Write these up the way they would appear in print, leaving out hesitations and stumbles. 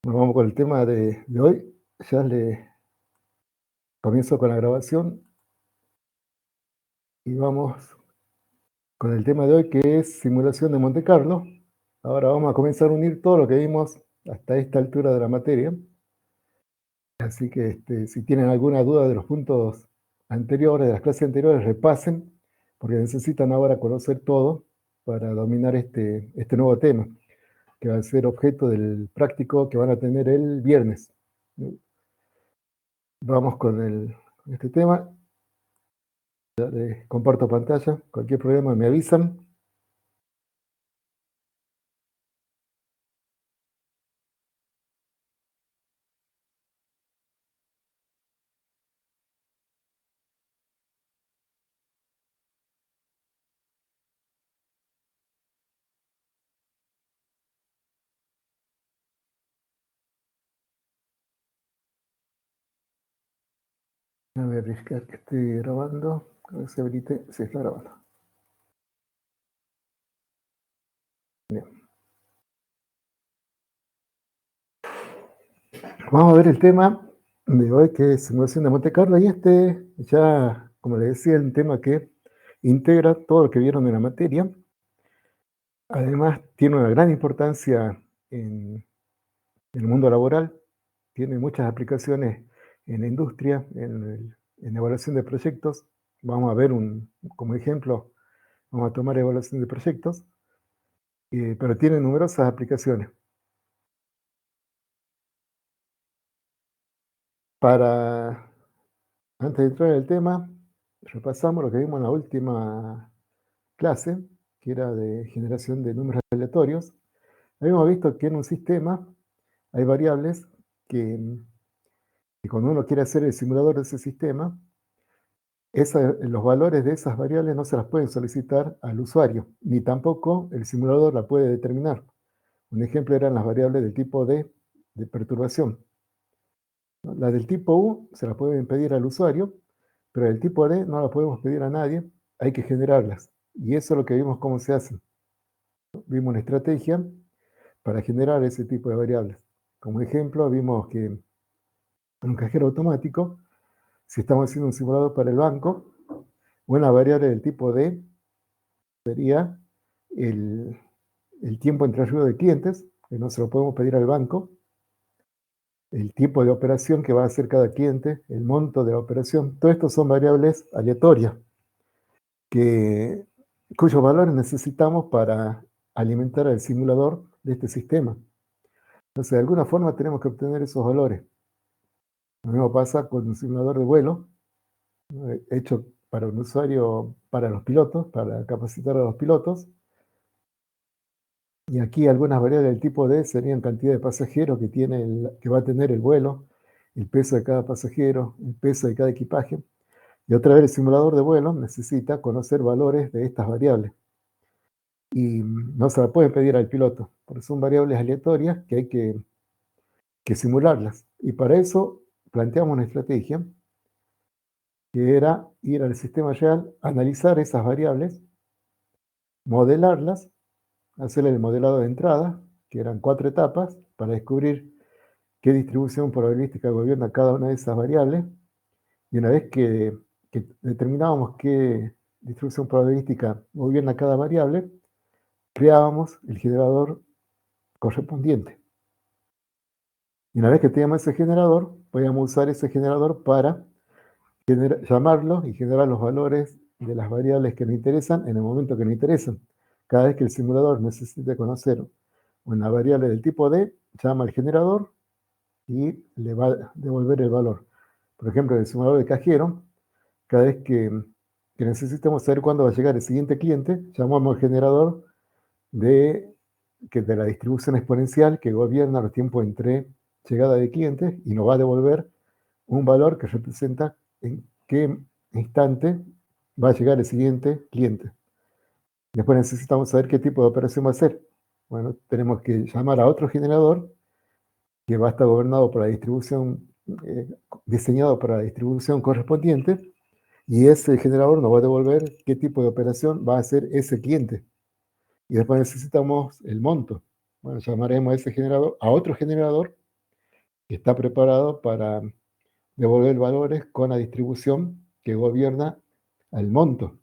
Bueno, vamos con el tema de hoy. Ya le comienzo con la grabación y vamos con el tema de hoy que es simulación de Monte Carlo. Ahora vamos a comenzar a unir todo lo que vimos hasta esta altura de la materia. Así que si tienen alguna duda de los puntos anteriores, de las clases anteriores, repasen, porque necesitan ahora conocer todo para dominar este nuevo tema, que va a ser objeto del práctico que van a tener el viernes. Vamos con este tema. Comparto pantalla, cualquier problema me avisan. A ver, arriesgar que esté grabando. A ver si habilite, se está grabando. Bien. Vamos a ver el tema de hoy, que es simulación de Monte Carlo, y ya, como les decía, es un tema que integra todo lo que vieron en la materia. Además, tiene una gran importancia en el mundo laboral, tiene muchas aplicaciones en la industria, en evaluación de proyectos. Vamos a ver como ejemplo, vamos a tomar evaluación de proyectos, pero tiene numerosas aplicaciones. Antes de entrar en el tema, repasamos lo que vimos en la última clase, que era de generación de números aleatorios. Habíamos visto que en un sistema hay variables que cuando uno quiere hacer el simulador de ese sistema, los valores de esas variables no se las pueden solicitar al usuario, ni tampoco el simulador la puede determinar. Un ejemplo eran las variables del tipo D de perturbación. La del tipo U se la pueden pedir al usuario, pero el tipo D no la podemos pedir a nadie, hay que generarlas. Y eso es lo que vimos cómo se hace. Vimos una estrategia para generar ese tipo de variables. Como ejemplo, vimos que en un cajero automático, si estamos haciendo un simulador para el banco, una variable del tipo D sería el, el tiempo entre arribo de clientes, que no se lo podemos pedir al banco, el tipo de operación que va a hacer cada cliente, el monto de la operación. Todo esto son variables aleatorias cuyos valores necesitamos para alimentar al simulador de este sistema. Entonces, de alguna forma tenemos que obtener esos valores. Lo mismo pasa con un simulador de vuelo, ¿no? Hecho para un usuario, para los pilotos, para capacitar a los pilotos. Y aquí algunas variables del tipo D serían cantidad de pasajeros que va a tener el vuelo, el peso de cada pasajero, el peso de cada equipaje. Y otra vez el simulador de vuelo necesita conocer valores de estas variables. Y no se la puede pedir al piloto, porque son variables aleatorias que hay que simularlas. Y para eso planteamos una estrategia que era ir al sistema real, analizar esas variables, modelarlas, hacer el modelado de entrada, que eran 4 etapas, para descubrir qué distribución probabilística gobierna cada una de esas variables. Y una vez que determinábamos qué distribución probabilística gobierna cada variable, creábamos el generador correspondiente. Y una vez que teníamos ese generador, podíamos usar ese generador para llamarlo y generar los valores de las variables que nos interesan en el momento que nos interesan. Cada vez que el simulador necesite conocer una variable del tipo D, llama al generador y le va a devolver el valor. Por ejemplo, en el simulador de cajero, cada vez que necesitemos saber cuándo va a llegar el siguiente cliente, llamamos al generador de la distribución exponencial que gobierna los tiempos entre llegada de clientes y nos va a devolver un valor que representa en qué instante va a llegar el siguiente cliente. Después necesitamos saber qué tipo de operación va a ser. Bueno, tenemos que llamar a otro generador que va a estar gobernado por la distribución, diseñado para la distribución correspondiente, y ese generador nos va a devolver qué tipo de operación va a hacer ese cliente. Y después necesitamos el monto. Bueno, llamaremos a ese generador, a otro generador, que está preparado para devolver valores con la distribución que gobierna al monto.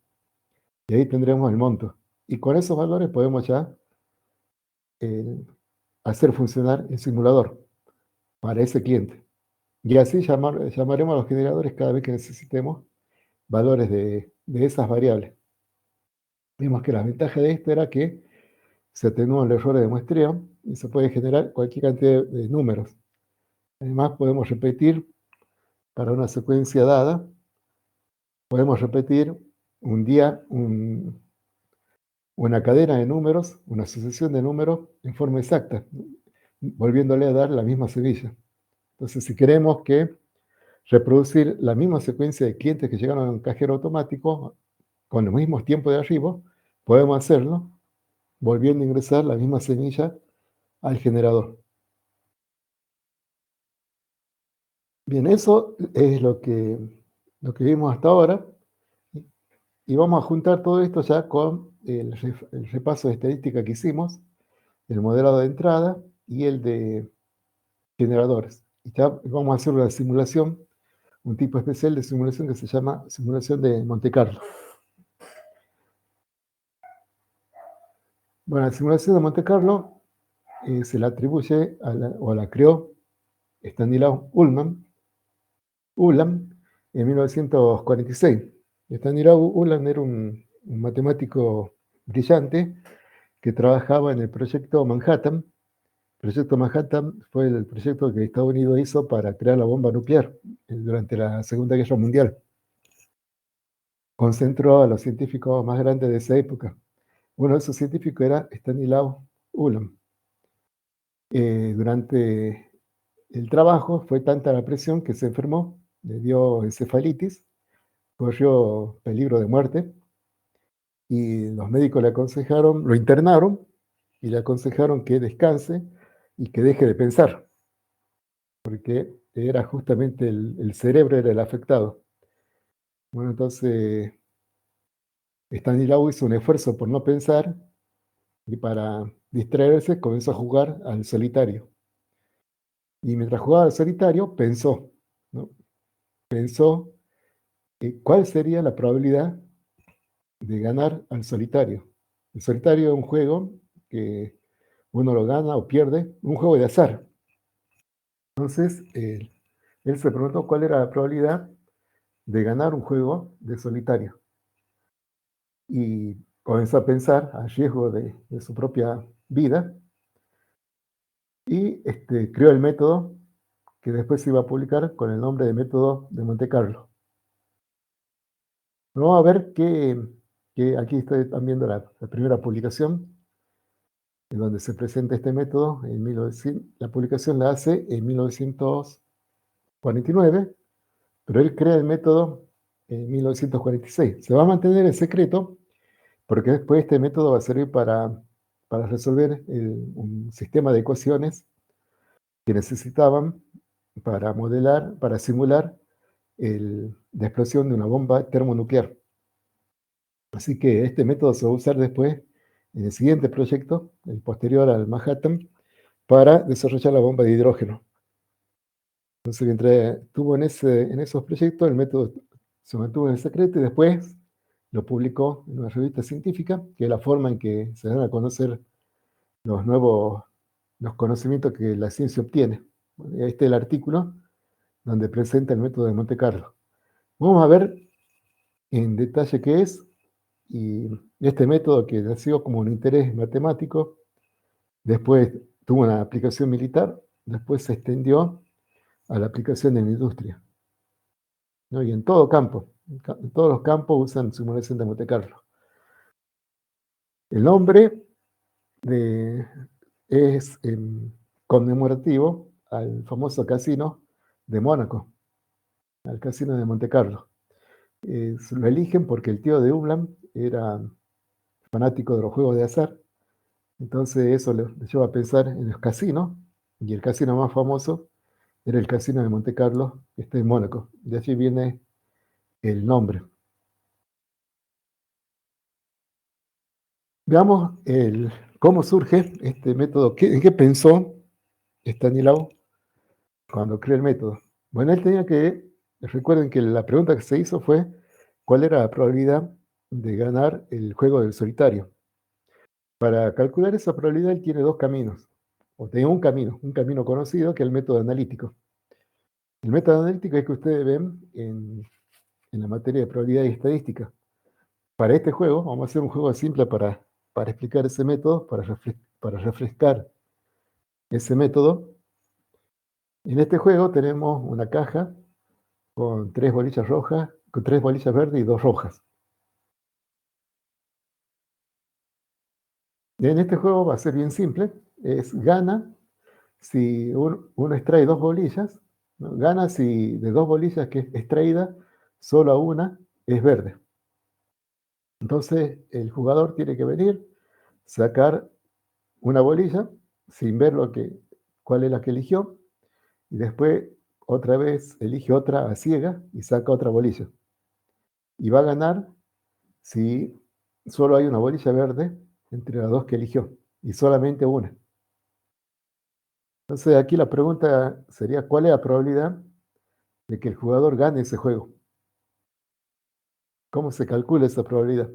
Y ahí tendremos el monto. Y con esos valores podemos ya eh, hacer funcionar el simulador para ese cliente. Y así llamaremos a los generadores cada vez que necesitemos valores de esas variables. Vimos que la ventaja de esto era que se atenúa el error de muestreo y se puede generar cualquier cantidad de números. Además, podemos repetir para una secuencia dada, podemos repetir un día, una cadena de números, una sucesión de números en forma exacta, volviéndole a dar la misma semilla. Entonces, si queremos que reproducir la misma secuencia de clientes que llegaron a un cajero automático con los mismos tiempos de arribo, podemos hacerlo volviendo a ingresar la misma semilla al generador. Bien, eso es lo que vimos hasta ahora. Y vamos a juntar todo esto ya con el repaso de estadística que hicimos, el modelado de entrada y el de generadores. Y ya vamos a hacer una simulación, un tipo especial de simulación que se llama simulación de Monte Carlo. Bueno, la simulación de Monte Carlo se la atribuye o la creó Stanislaw Ulam en 1946. Stanislaw Ulam era un matemático brillante que trabajaba en el proyecto Manhattan. El proyecto Manhattan fue el proyecto que Estados Unidos hizo para crear la bomba nuclear durante la Segunda Guerra Mundial. Concentró a los científicos más grandes de esa época. Uno de esos científicos era Stanislaw Ulam. Durante el trabajo fue tanta la presión que se enfermó, le dio encefalitis, corrió peligro de muerte y los médicos le aconsejaron, lo internaron y le aconsejaron que descanse y que deje de pensar, porque era justamente el cerebro era el afectado. Bueno, entonces Stanislaw hizo un esfuerzo por no pensar y para distraerse comenzó a jugar al solitario. Y mientras jugaba al solitario pensó, ¿no? Pensó cuál sería la probabilidad de ganar al solitario. El solitario es un juego que uno lo gana o pierde, un juego de azar. Entonces, él se preguntó cuál era la probabilidad de ganar un juego de solitario. Y comenzó a pensar a riesgo de su propia vida y creó el método que después se iba a publicar con el nombre de método de Monte Carlo. Vamos a ver que aquí están viendo la primera publicación en donde se presenta este método. La publicación la hace en 1949, pero él crea el método en 1946. Se va a mantener en secreto porque después este método va a servir para resolver un sistema de ecuaciones que necesitaban para modelar, para simular la explosión de una bomba termonuclear. Así que este método se va a usar después en el siguiente proyecto, el posterior al Manhattan, para desarrollar la bomba de hidrógeno. Entonces, mientras estuvo en esos proyectos, el método se mantuvo en secreto y después lo publicó en una revista científica, que es la forma en que se dan a conocer los conocimientos que la ciencia obtiene. Este es el artículo donde presenta el método de Monte Carlo. Vamos a ver en detalle qué es, y este método que nació como un interés matemático, después tuvo una aplicación militar, después se extendió a la aplicación en la industria, ¿no? Y en todo campo, en todos los campos usan simulación de Monte Carlo. El nombre es conmemorativo al famoso casino de Mónaco, al casino de Monte Carlo. Lo eligen porque el tío de Ublan era fanático de los juegos de azar, entonces eso le lleva a pensar en los casinos, y el casino más famoso era el casino de Monte Carlo, que está en Mónaco. De allí viene el nombre. Veamos cómo surge este método, en qué pensó Stanislaw cuando creó el método. Bueno, él tenía que, recuerden que la pregunta que se hizo fue, ¿cuál era la probabilidad de ganar el juego del solitario? Para calcular esa probabilidad, él tiene dos caminos, o tiene un camino conocido que es el método analítico. El método analítico es que ustedes ven en la materia de probabilidad y estadística. Para este juego, vamos a hacer un juego simple para explicar ese método, para refrescar ese método. En este juego tenemos una caja con tres bolillas rojas, con tres bolillas verdes y dos rojas. Y en este juego va a ser bien simple, es gana si uno extrae dos bolillas, ¿no? Gana si de dos bolillas que es extraída, solo una es verde. Entonces el jugador tiene que venir, sacar una bolilla sin ver cuál es la que eligió, y después otra vez elige otra a ciega y saca otra bolilla. Y va a ganar si solo hay una bolilla verde entre las dos que eligió, y solamente una. Entonces aquí la pregunta sería, ¿cuál es la probabilidad de que el jugador gane ese juego? ¿Cómo se calcula esa probabilidad?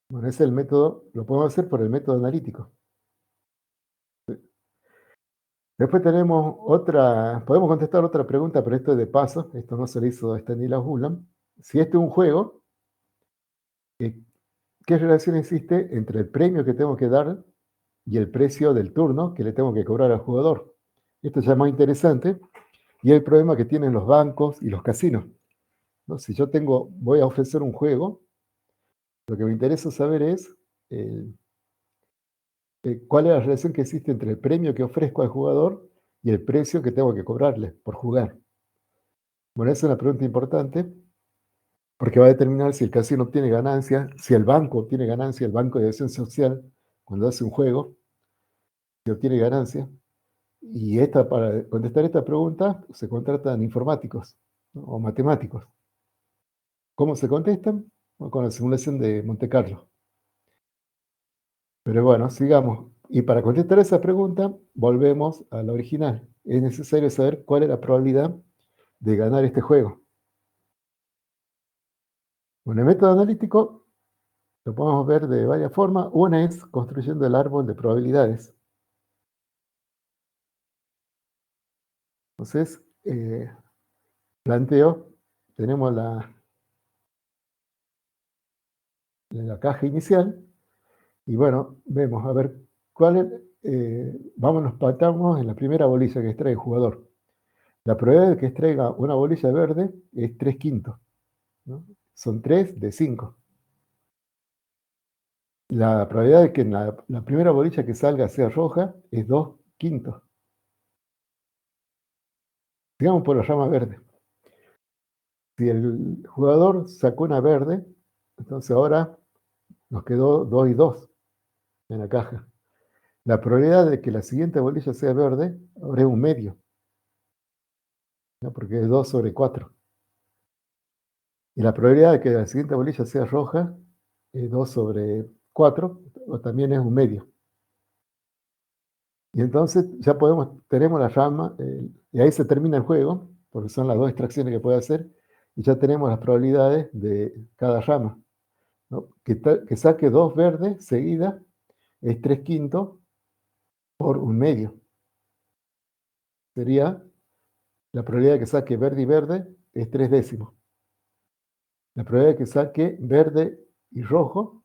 Bueno, ese es el método, lo podemos hacer por el método analítico. Después tenemos podemos contestar otra pregunta, pero esto es de paso, esto no se lo hizo Stanislas Ulam. Si este es un juego, eh, ¿qué relación existe entre el premio que tengo que dar y el precio del turno que le tengo que cobrar al jugador? Esto ya es más interesante y es el problema que tienen los bancos y los casinos, ¿no? Si yo voy a ofrecer un juego, lo que me interesa saber es eh, cuál es la relación que existe entre el premio que ofrezco al jugador y el precio que tengo que cobrarle por jugar. Bueno, esa es una pregunta importante porque va a determinar si el casino obtiene ganancia, si el banco obtiene ganancia, el Banco de Acción Social, cuando hace un juego, si obtiene ganancia. Y para contestar esta pregunta se contratan informáticos, ¿no? O matemáticos. ¿Cómo se contestan? Bueno, con la simulación de Monte Carlo. Pero bueno, sigamos. Y para contestar esa pregunta, volvemos a la original. Es necesario saber cuál es la probabilidad de ganar este juego. Bueno, el método analítico lo podemos ver de varias formas. Una es construyendo el árbol de probabilidades. Entonces, planteo, tenemos la caja inicial y bueno, vemos a ver cuál es, nos patamos en la primera bolilla que extrae el jugador. La probabilidad de que extraiga una bolilla verde es 3 quintos, ¿no? Son 3 de 5. La probabilidad de que la primera bolilla que salga sea roja es 2 quintos. Digamos por la rama verde. Si el jugador sacó una verde, entonces ahora nos quedó 2 y 2 en la caja. La probabilidad de que la siguiente bolilla sea verde ahora es un medio, ¿no? Porque es 2 sobre 4. Y la probabilidad de que la siguiente bolilla sea roja es 2 sobre 4, o también es un medio. Y entonces ya tenemos la rama, y ahí se termina el juego, porque son las dos extracciones que puede hacer, y ya tenemos las probabilidades de cada rama, ¿no? Que saque dos verdes seguidas es 3 quintos por un medio. Sería la probabilidad de que saque verde y verde es 3 décimos. La probabilidad de que saque verde y rojo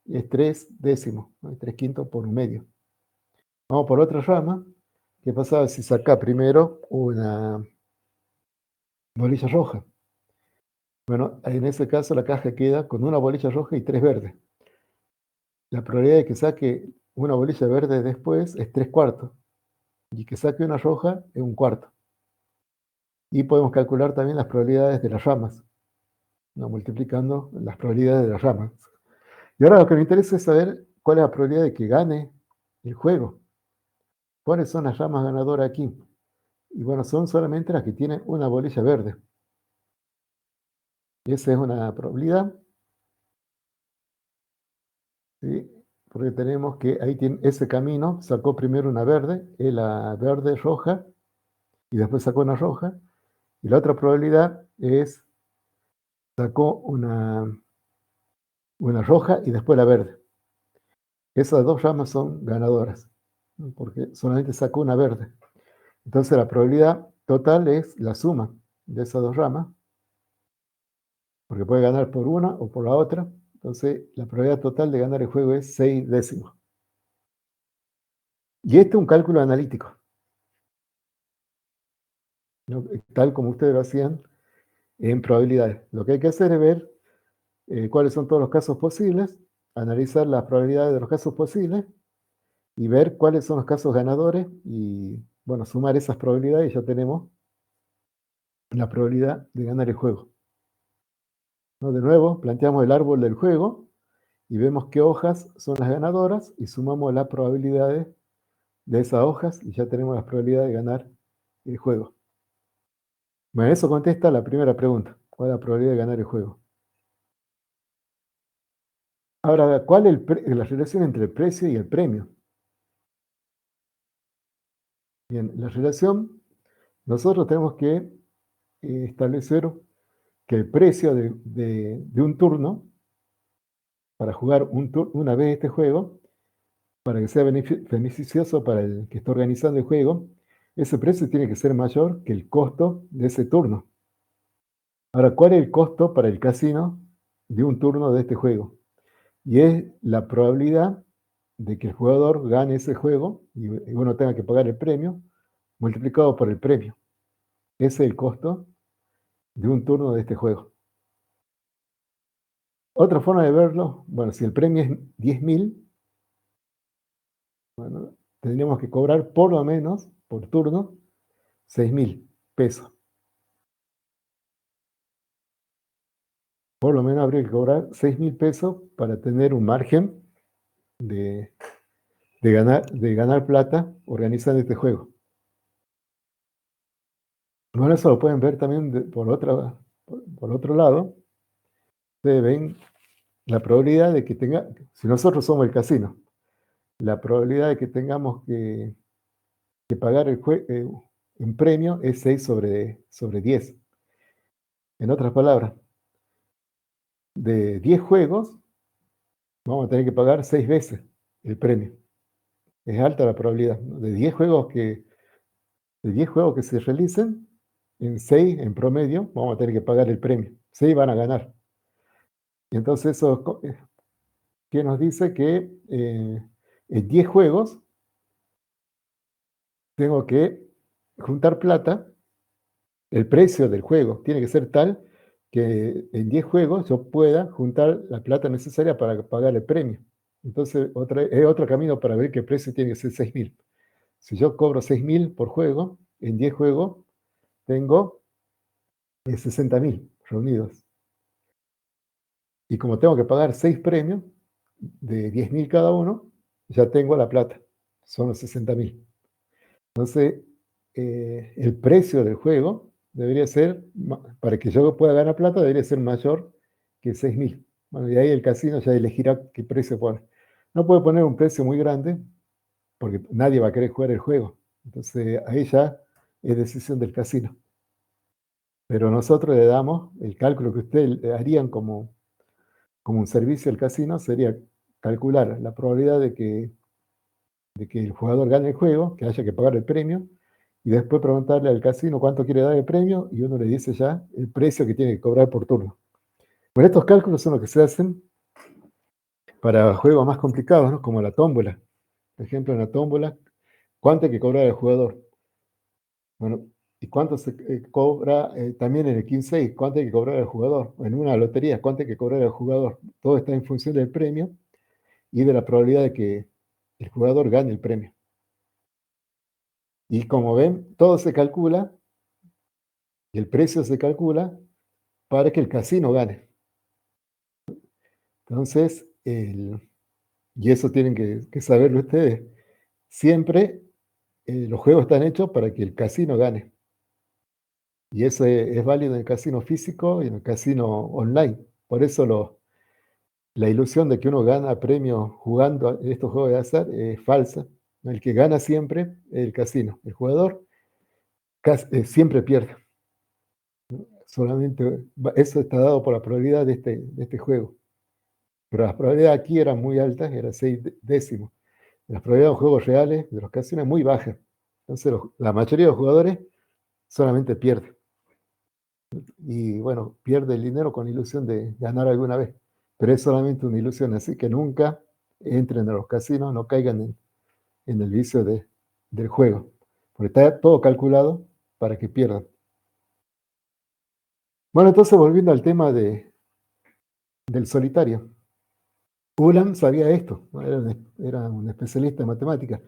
es 3 décimos, ¿no? 3 quintos por un medio. Vamos por otra rama. ¿Qué pasaba si saca primero una bolilla roja? Bueno, en ese caso la caja queda con una bolilla roja y 3 verdes. La probabilidad de que saque una bolilla verde después es 3 cuartos. Y que saque una roja es un cuarto. Y podemos calcular también las probabilidades de las ramas, ¿no? Multiplicando las probabilidades de las ramas. Y ahora lo que me interesa es saber cuál es la probabilidad de que gane el juego. ¿Cuáles son las ramas ganadoras aquí? Y bueno, son solamente las que tienen una bolilla verde. Y esa es una probabilidad, ¿sí? Porque tenemos que ahí tiene ese camino, sacó primero una verde, es la verde roja, y después sacó una roja. Y la otra probabilidad es, sacó una roja y después la verde. Esas dos ramas son ganadoras, ¿no? Porque solamente sacó una verde. Entonces la probabilidad total es la suma de esas dos ramas, porque puede ganar por una o por la otra. Entonces la probabilidad total de ganar el juego es 6 décimos. Y este es un cálculo analítico, ¿no? Tal como ustedes lo hacían en probabilidades. Lo que hay que hacer es ver cuáles son todos los casos posibles, analizar las probabilidades de los casos posibles y ver cuáles son los casos ganadores y, bueno, sumar esas probabilidades y ya tenemos la probabilidad de ganar el juego, ¿no? De nuevo, planteamos el árbol del juego y vemos qué hojas son las ganadoras y sumamos las probabilidades de esas hojas y ya tenemos las probabilidades de ganar el juego. Bueno, eso contesta la primera pregunta. ¿Cuál es la probabilidad de ganar el juego? Ahora, ¿cuál es la relación entre el precio y el premio? Bien, la relación, nosotros tenemos que establecer que el precio de un turno, para jugar una vez este juego, para que sea beneficioso para el que está organizando el juego, ese precio tiene que ser mayor que el costo de ese turno. Ahora, ¿cuál es el costo para el casino de un turno de este juego? Y es la probabilidad de que el jugador gane ese juego y uno tenga que pagar el premio multiplicado por el premio. Ese es el costo de un turno de este juego. Otra forma de verlo, bueno, si el premio es 10.000, bueno, tendríamos que cobrar por lo menos, por turno, 6.000 pesos. Por lo menos habría que cobrar 6.000 pesos para tener un margen de, de ganar plata organizando este juego. Bueno, eso lo pueden ver también por otro lado. Ustedes ven la probabilidad de que tenga, si nosotros somos el casino, la probabilidad de que tengamos que pagar un premio es 6 sobre 10. En otras palabras, de 10 juegos, vamos a tener que pagar 6 veces el premio. Es alta la probabilidad, ¿no? De 10 juegos que se realicen, en 6 en promedio, vamos a tener que pagar el premio. 6 van a ganar. Y entonces eso que nos dice que en 10 juegos tengo que juntar plata. El precio del juego tiene que ser tal que en 10 juegos yo pueda juntar la plata necesaria para pagar el premio. Entonces, otro camino para ver qué precio tiene que ser 6.000. Si yo cobro 6.000 por juego, en 10 juegos tengo 60.000 reunidos. Y como tengo que pagar 6 premios de 10.000 cada uno, ya tengo la plata. Son los 60.000. Entonces, el precio del juego debería ser, para que yo pueda ganar plata, debería ser mayor que 6.000. Bueno, y ahí el casino ya elegirá qué precio pone. No puede poner un precio muy grande porque nadie va a querer jugar el juego. Entonces, ahí ya es decisión del casino. Pero nosotros le damos el cálculo que ustedes harían como un servicio al casino, sería calcular la probabilidad de que el jugador gane el juego, que haya que pagar el premio, y después preguntarle al casino cuánto quiere dar el premio, y uno le dice ya el precio que tiene que cobrar por turno. Bueno, estos cálculos son los que se hacen para juegos más complicados, ¿no? Como la tómbola. Por ejemplo, en la tómbola, ¿cuánto hay que cobrar el jugador? Bueno, ¿y cuánto se cobra también en el 15? ¿Cuánto hay que cobrar el jugador? En una lotería, ¿cuánto hay que cobrar el jugador? Todo está en función del premio y de la probabilidad de que el jugador gane el premio. Y como ven, todo se calcula y el precio se calcula para que el casino gane. Entonces, y eso tienen que saberlo ustedes, siempre los juegos están hechos para que el casino gane. Y eso es válido en el casino físico y en el casino online. Por eso la ilusión de que uno gana premios jugando a estos juegos de azar es falsa. El que gana siempre es el casino. El jugador siempre pierde. Solamente eso está dado por la probabilidad de este juego. Pero las probabilidades aquí eran muy altas, era 6 décimos. Las probabilidades de los juegos reales de los casinos es muy baja. Entonces la mayoría de los jugadores solamente pierde. Y bueno, pierde el dinero con la ilusión de ganar alguna vez. Pero es solamente una ilusión, así que nunca entren a los casinos, no caigan en el vicio del juego. Porque está todo calculado para que pierdan. Bueno, entonces volviendo al tema del solitario. Ulam sabía esto, ¿no? Era un especialista en matemáticas.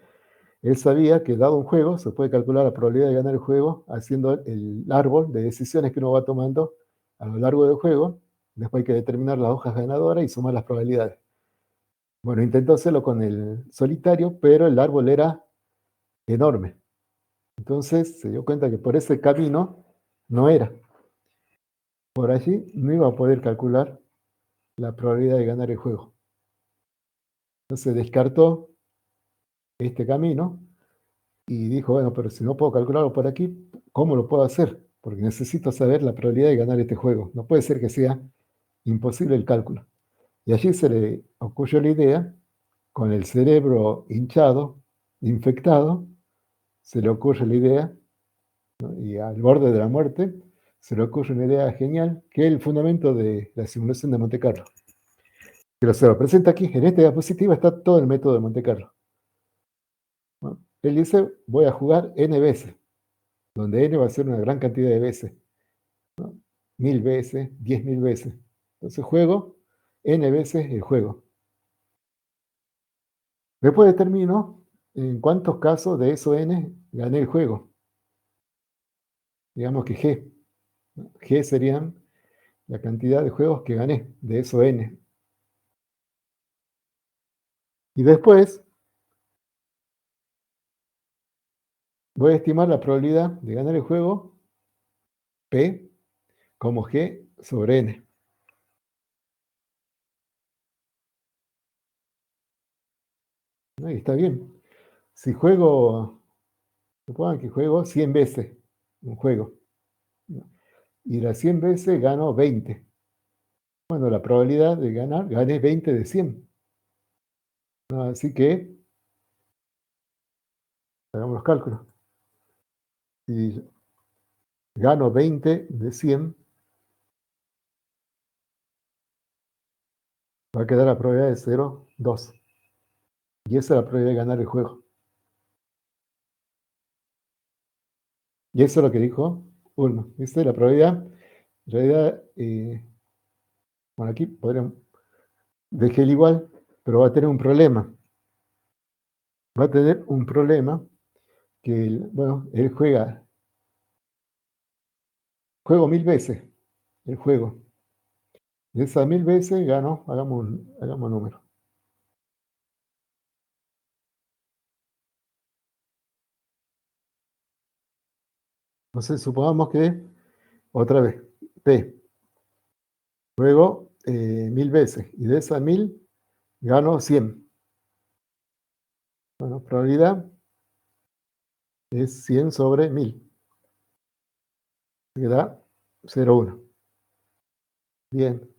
Él sabía que dado un juego, se puede calcular la probabilidad de ganar el juego haciendo el árbol de decisiones que uno va tomando a lo largo del juego. Después hay que determinar las hojas ganadoras y sumar las probabilidades. Bueno, intentó hacerlo con el solitario, pero el árbol era enorme. Entonces se dio cuenta que por ese camino no era. Por allí no iba a poder calcular la probabilidad de ganar el juego. Entonces descartó este camino y dijo, bueno, pero si no puedo calcularlo por aquí, ¿cómo lo puedo hacer? Porque necesito saber la probabilidad de ganar este juego. No puede ser que sea imposible el cálculo. Y allí se le ocurrió la idea, con el cerebro hinchado, infectado, se le ocurre la idea, ¿no? Y al borde de la muerte, se le ocurre una idea genial, que es el fundamento de la simulación de Monte Carlo. Pero se lo presenta aquí, en esta diapositiva está todo el método de Monte Carlo, ¿no? Él dice, voy a jugar n veces, donde n va a ser una gran cantidad de veces, ¿no? 1000 veces, 10.000 veces. Entonces juego n veces el juego. Después determino en cuántos casos de esos n gané el juego. Digamos que G. ¿No? G serían la cantidad de juegos que gané de esos n. Y después voy a estimar la probabilidad de ganar el juego P como G sobre n. ¿No? Y está bien. Si juego, supongan que juego 100 veces un juego, ¿no? Y las 100 veces gano 20. Bueno, la probabilidad de ganar, gané 20 de 100. ¿No? Así que, hagamos los cálculos. Si gano 20 de 100, va a quedar la probabilidad de 0,2. Y esa es la probabilidad de ganar el juego. Y eso es lo que dijo Ullmann. Esa es la probabilidad. En realidad, bueno, aquí podríamos, dejé el igual, pero va a tener un problema. Va a tener un problema que, bueno, él juego 1000 veces el juego. De esas 1000 veces gano, hagamos número. Entonces, supongamos que, otra vez, P, juego 1000 veces, y de esas 1000 gano 100. Bueno, probabilidad es 100 sobre 1000, que da 0,1. Bien,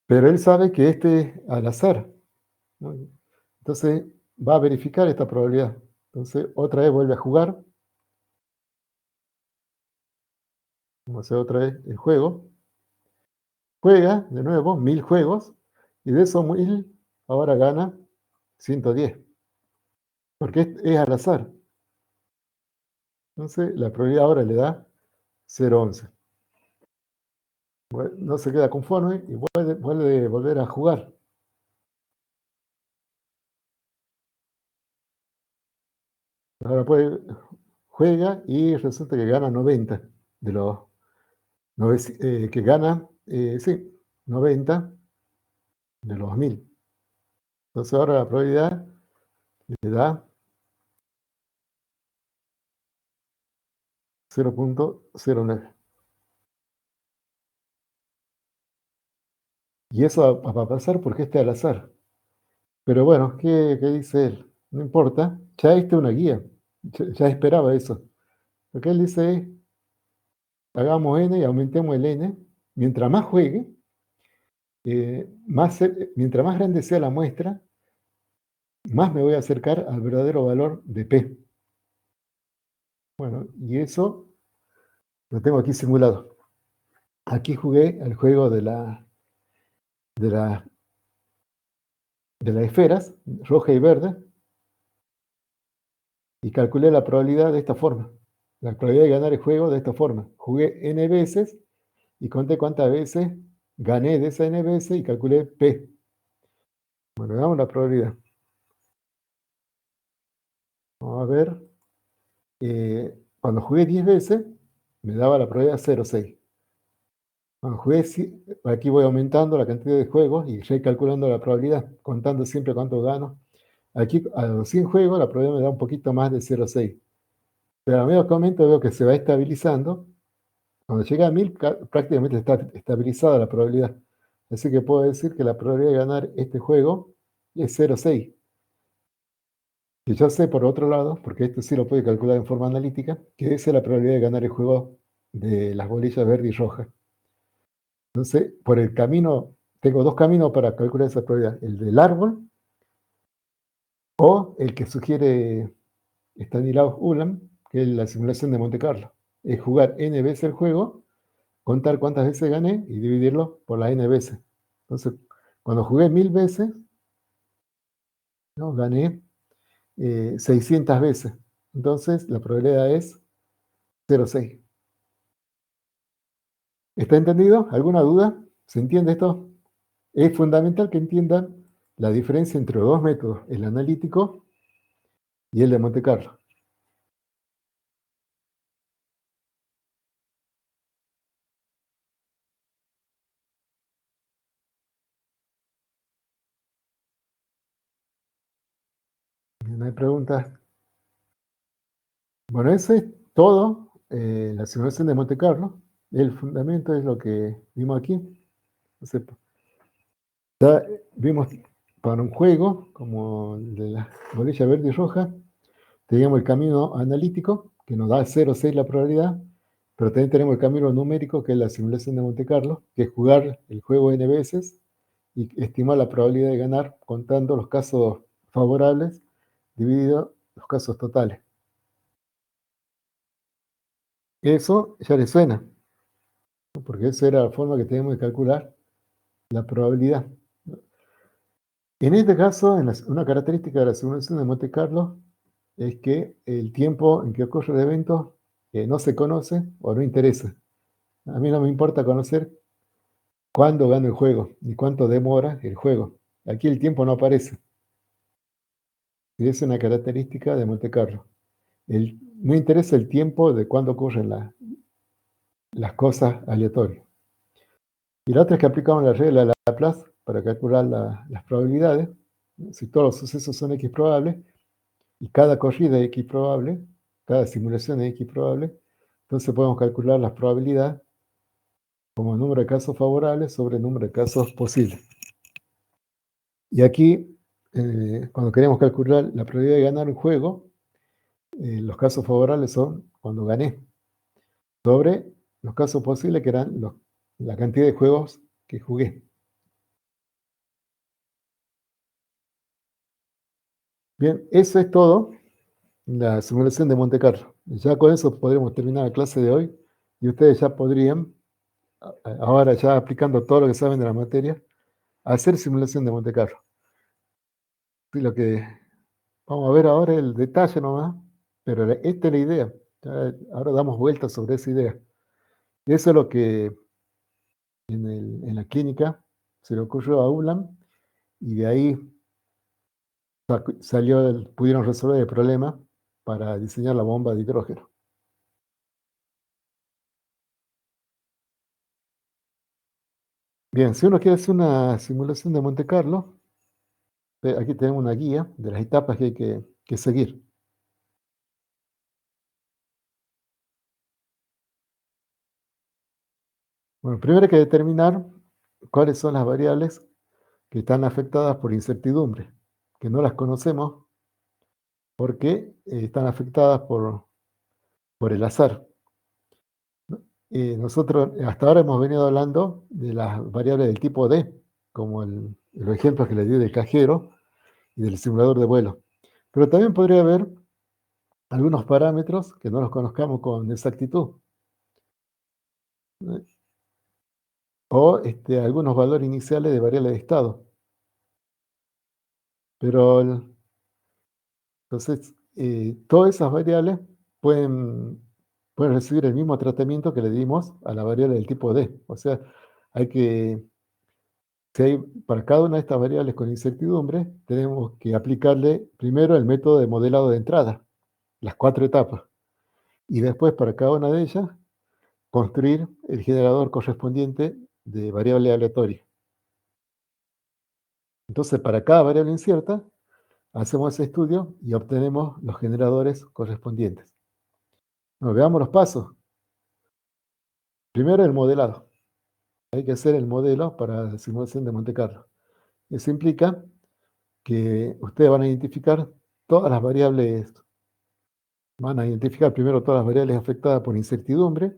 pero él sabe que este es al azar, ¿no? Entonces va a verificar esta probabilidad. Entonces otra vez vuelve a jugar. Vamos a hacer otra vez el juego. Juega de nuevo 1000 juegos y de esos 1000 ahora gana 110. Porque es al azar. Entonces la probabilidad ahora le da 0,11. No se queda conforme y vuelve a volver a jugar. Ahora juega y resulta que gana 90 de los que gana, sí, 90 de los 1000. Entonces ahora la probabilidad le da 0,09. Y eso va a pasar porque este es al azar. Pero bueno, ¿qué dice él? No importa, ya este es una guía, ya esperaba eso. Lo que él dice es, hagamos n y aumentemos el n. Mientras más juegue, mientras más grande sea la muestra, más me voy a acercar al verdadero valor de P. Bueno, y eso lo tengo aquí simulado. Aquí jugué el juego de, la, de las esferas, roja y verde, y calculé la probabilidad de esta forma. La probabilidad de ganar el juego de esta forma. Jugué n veces y conté cuántas veces gané de esa n veces y calculé P. Bueno, veamos la probabilidad. Vamos a ver. Cuando jugué 10 veces, me daba la probabilidad 0,6. Cuando jugué, aquí voy aumentando la cantidad de juegos y recalculando la probabilidad, contando siempre cuánto gano. Aquí a los 100 juegos la probabilidad me da un poquito más de 0,6. Pero a medida que aumento veo que se va estabilizando. Cuando llega a 1000 prácticamente está estabilizada la probabilidad. Así que puedo decir que la probabilidad de ganar este juego es 0,6. Y yo sé por otro lado, porque esto sí lo puede calcular en forma analítica, que esa es la probabilidad de ganar el juego de las bolillas verde y roja. Entonces, por el camino, tengo dos caminos para calcular esa probabilidad. El del árbol o el que sugiere Stanislav Ulam, que es la simulación de Monte Carlo. Es jugar n veces el juego, contar cuántas veces gané y dividirlo por las n veces. Entonces, cuando jugué 1000 veces, ¿no? Gané 600 veces. Entonces, la probabilidad es 0,6. ¿Está entendido? ¿Alguna duda? ¿Se entiende esto? Es fundamental que entiendan la diferencia entre los dos métodos, el analítico y el de Monte Carlo. ¿No hay preguntas? Bueno, eso es todo. La simulación de Monte Carlo. El fundamento es lo que vimos aquí. Entonces, ya vimos para un juego como el de la bolilla verde y roja, teníamos el camino analítico, que nos da 0,6 la probabilidad, pero también tenemos el camino numérico, que es la simulación de Monte Carlo, que es jugar el juego n veces y estimar la probabilidad de ganar contando los casos favorables dividido los casos totales. Eso ya le suena, ¿no? Porque esa era la forma que tenemos de calcular la probabilidad. En este caso, una característica de la simulación de Monte Carlo es que el tiempo en que ocurre el evento no se conoce o no interesa. A mí no me importa conocer cuándo gano el juego ni cuánto demora el juego. Aquí el tiempo no aparece. Y es una característica de Monte Carlo. No interesa el tiempo de cuándo ocurren las cosas aleatorias. Y la otra es que aplicamos la regla de Laplace para calcular las probabilidades. Si todos los sucesos son X probables y cada corrida es X probable, cada simulación es X probable, entonces podemos calcular las probabilidades como el número de casos favorables sobre el número de casos posibles. Y aquí, cuando queremos calcular la probabilidad de ganar un juego, los casos favorables son cuando gané, sobre los casos posibles que eran la cantidad de juegos que jugué. Bien, eso es todo, la simulación de Monte Carlo. Ya con eso podremos terminar la clase de hoy y ustedes ya podrían, ahora ya aplicando todo lo que saben de la materia, hacer simulación de Monte Carlo. Y lo que vamos a ver ahora es el detalle nomás, pero esta es la idea. Ahora damos vueltas sobre esa idea. Y eso es lo que en la clínica se le ocurrió a Ulam y de ahí pudieron resolver el problema para diseñar la bomba de hidrógeno. Bien, si uno quiere hacer una simulación de Monte Carlo, aquí tenemos una guía de las etapas que hay que seguir. Bueno, primero hay que determinar cuáles son las variables que están afectadas por incertidumbre, que no las conocemos porque están afectadas por por el azar. Nosotros hasta ahora hemos venido hablando de las variables del tipo D, como los ejemplos que le di del cajero y del simulador de vuelo. Pero también podría haber algunos parámetros que no los conozcamos con exactitud, ¿no? O algunos valores iniciales de variables de estado. Pero entonces, todas esas variables pueden recibir el mismo tratamiento que le dimos a la variable del tipo D. O sea, hay que, si hay, para cada una de estas variables con incertidumbre, tenemos que aplicarle primero el método de modelado de entrada, las 4 etapas. Y después, para cada una de ellas, construir el generador correspondiente de variable aleatoria. Entonces, para cada variable incierta, hacemos ese estudio y obtenemos los generadores correspondientes. Bueno, veamos los pasos. Primero, el modelado. Hay que hacer el modelo para la simulación de Monte Carlo. Eso implica que ustedes van a identificar todas las variables, van a identificar primero todas las variables afectadas por incertidumbre,